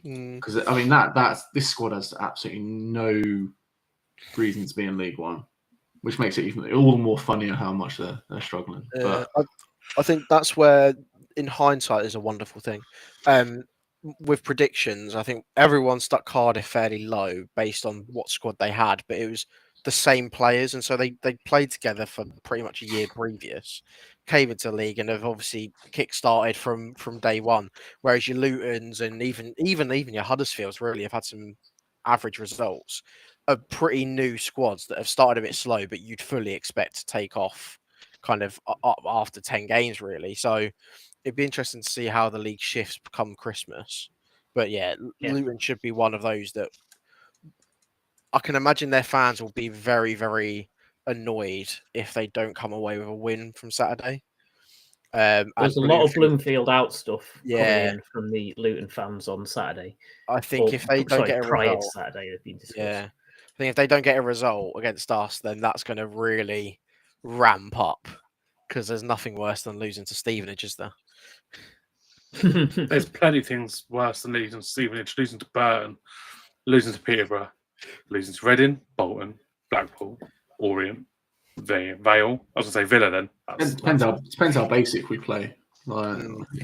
because I mean this squad has absolutely no reason to be in League One, which makes it even all the more funnier how much they're struggling. But I think that's where, in hindsight, is a wonderful thing. With predictions, I think everyone stuck Cardiff fairly low based on what squad they had, but it was the same players, and so they played together for pretty much a year previous, came into the league, and have obviously kick-started from day one. Whereas your Lutons and even your Huddersfields really have had some average results. Are pretty new squads that have started a bit slow, but you'd fully expect to take off kind of up after 10 games, really. So it'd be interesting to see how the league shifts come Christmas. But yeah, Luton should be one of those that I can imagine their fans will be very, very annoyed if they don't come away with a win from Saturday. There's a lot of Bloomfield out stuff coming in from the Luton fans on Saturday. I think if they don't get a result, Saturday, it'd be discussed. Yeah, I think if they don't get a result against us, then that's going to really ramp up, because there's nothing worse than losing to Stevenage, is there? There's plenty of things worse than losing to Stevenage, losing to Burton, losing to Peterborough, losing to Reading, Bolton, Blackpool, Orient, Vale. I was going to say Villa then. Depends how basic we play. Like,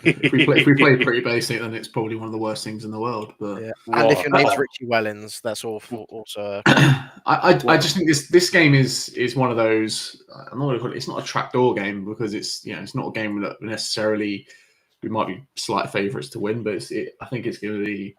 if we play pretty basic, then it's probably one of the worst things in the world. But and if your name's Richie Wellens, that's awful. Also, I just think this game is one of those. I'm not going to call it. It's not a trapdoor game, because it's not a game that necessarily we might be slight favourites to win, but I think it's going to be.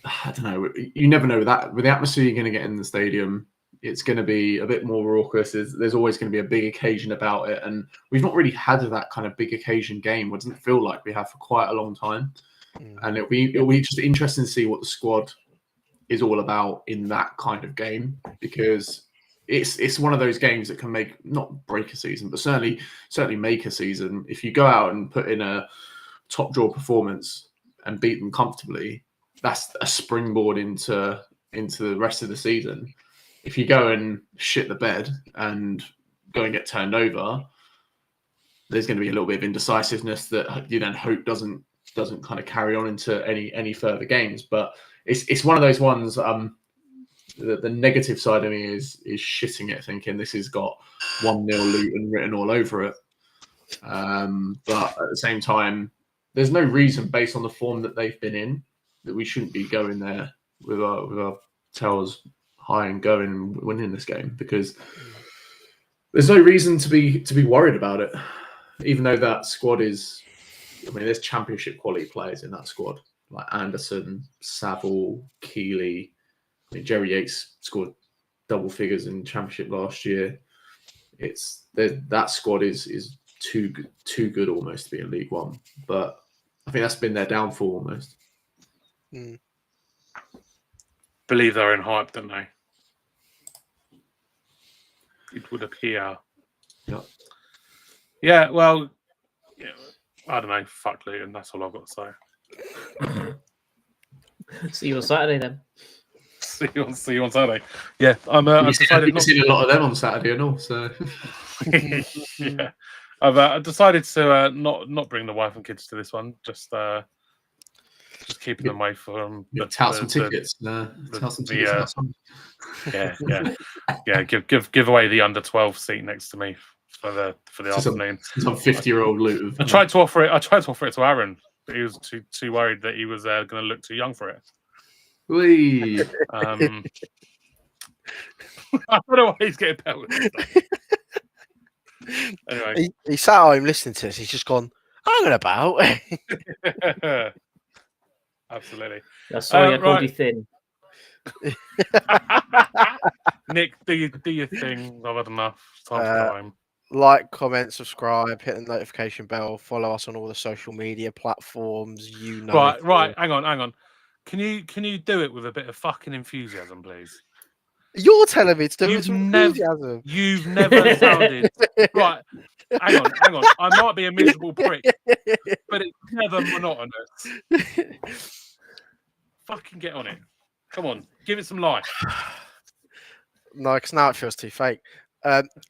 I don't know. You never know with the atmosphere you're going to get in the stadium. It's going to be a bit more raucous. There's always going to be a big occasion about it, and we've not really had that kind of big occasion game. It doesn't feel like we have for quite a long time, and it'll be just interesting to see what the squad is all about in that kind of game, because it's one of those games that can not break a season, but certainly make a season. If you go out and put in a top draw performance and beat them comfortably, that's a springboard into the rest of the season. If you go and shit the bed and go and get turned over, there's going to be a little bit of indecisiveness that you then hope doesn't kind of carry on into any further games. But it's one of those ones. The negative side of me is shitting it, thinking this has got 1-0 Luton written all over it. But at the same time, there's no reason, based on the form that they've been in, that we shouldn't be going there with our tails high and going and winning this game, because there's no reason to be worried about it. Even though that squad is, there's championship quality players in that squad, like Anderson, Saville, Keeley. Jerry Yates scored double figures in championship last year. That squad is too good almost to be in League One. But I think that's been their downfall almost. Believe they're in hype, don't they? it would appear. Yep. Yeah, well, yeah, I don't know. Fuck Luton. That's all I've got to say. See you on Saturday then. See you on Saturday. Yeah, I've decided You've not. seen a lot of them on Saturday and all. So Yeah, I've decided to not bring the wife and kids to this one. Just keeping them away from. tout some tickets. Tout some tickets outside. Yeah. Give away the under 12 seat next to me for the afternoon. Some 50-year-old Luton. I tried to offer it to Aaron, but he was too worried that he was going to look too young for it. Whee. I don't know why he's getting pelted. Anyway, he sat at home listening to this. He's just gone, hanging about. absolutely. That's sorry, I called right. you thin. Nick, do your thing. I've had enough. It's time. Like, comment, subscribe, hit the notification bell, follow us on all the social media platforms. Right. Hang on. Can you do it with a bit of fucking enthusiasm, please? You're telling me to do it with enthusiasm. You've never sounded right. Hang on. I might be a miserable prick, but it's never monotonous. Fucking get on it. Come on, give it some life. No, because now it feels too fake.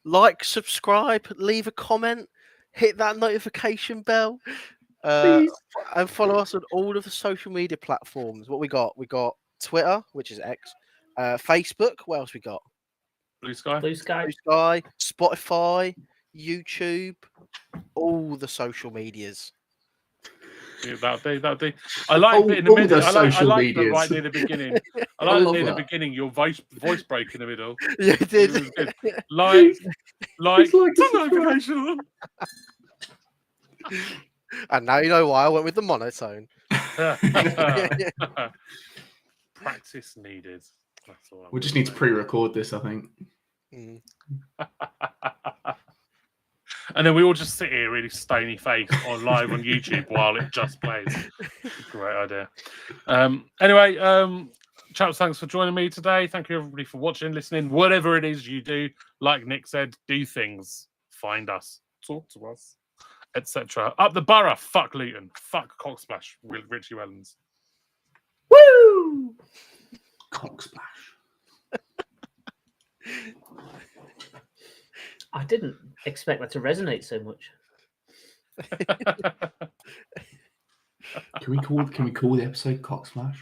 Like, subscribe, leave a comment, hit that notification bell, and follow us on all of the social media platforms. What we got? We got Twitter, which is X, Facebook. What else we got? Blue Sky, Spotify, YouTube, all the social medias. Yeah, that'll do. I like that in the middle. I like that right near the beginning. I like near the beginning. Your voice break in the middle. Yeah, it did. It was good. Like notification. And now you know why I went with the monotone. Practice needed. That's all. We just need to pre-record this, I think. And then we all just sit here really stony face on live on YouTube while it just plays. Great idea. Anyway, chaps, thanks for joining me today. Thank you everybody for watching, listening. Whatever it is you do, like Nick said, do things. Find us, talk to us, etc. Up the Boro. Fuck Luton. Fuck Cocksplash with Richie Wellens. Woo! Cocksplash. I didn't expect that to resonate so much. Can we call the episode Cocksplash?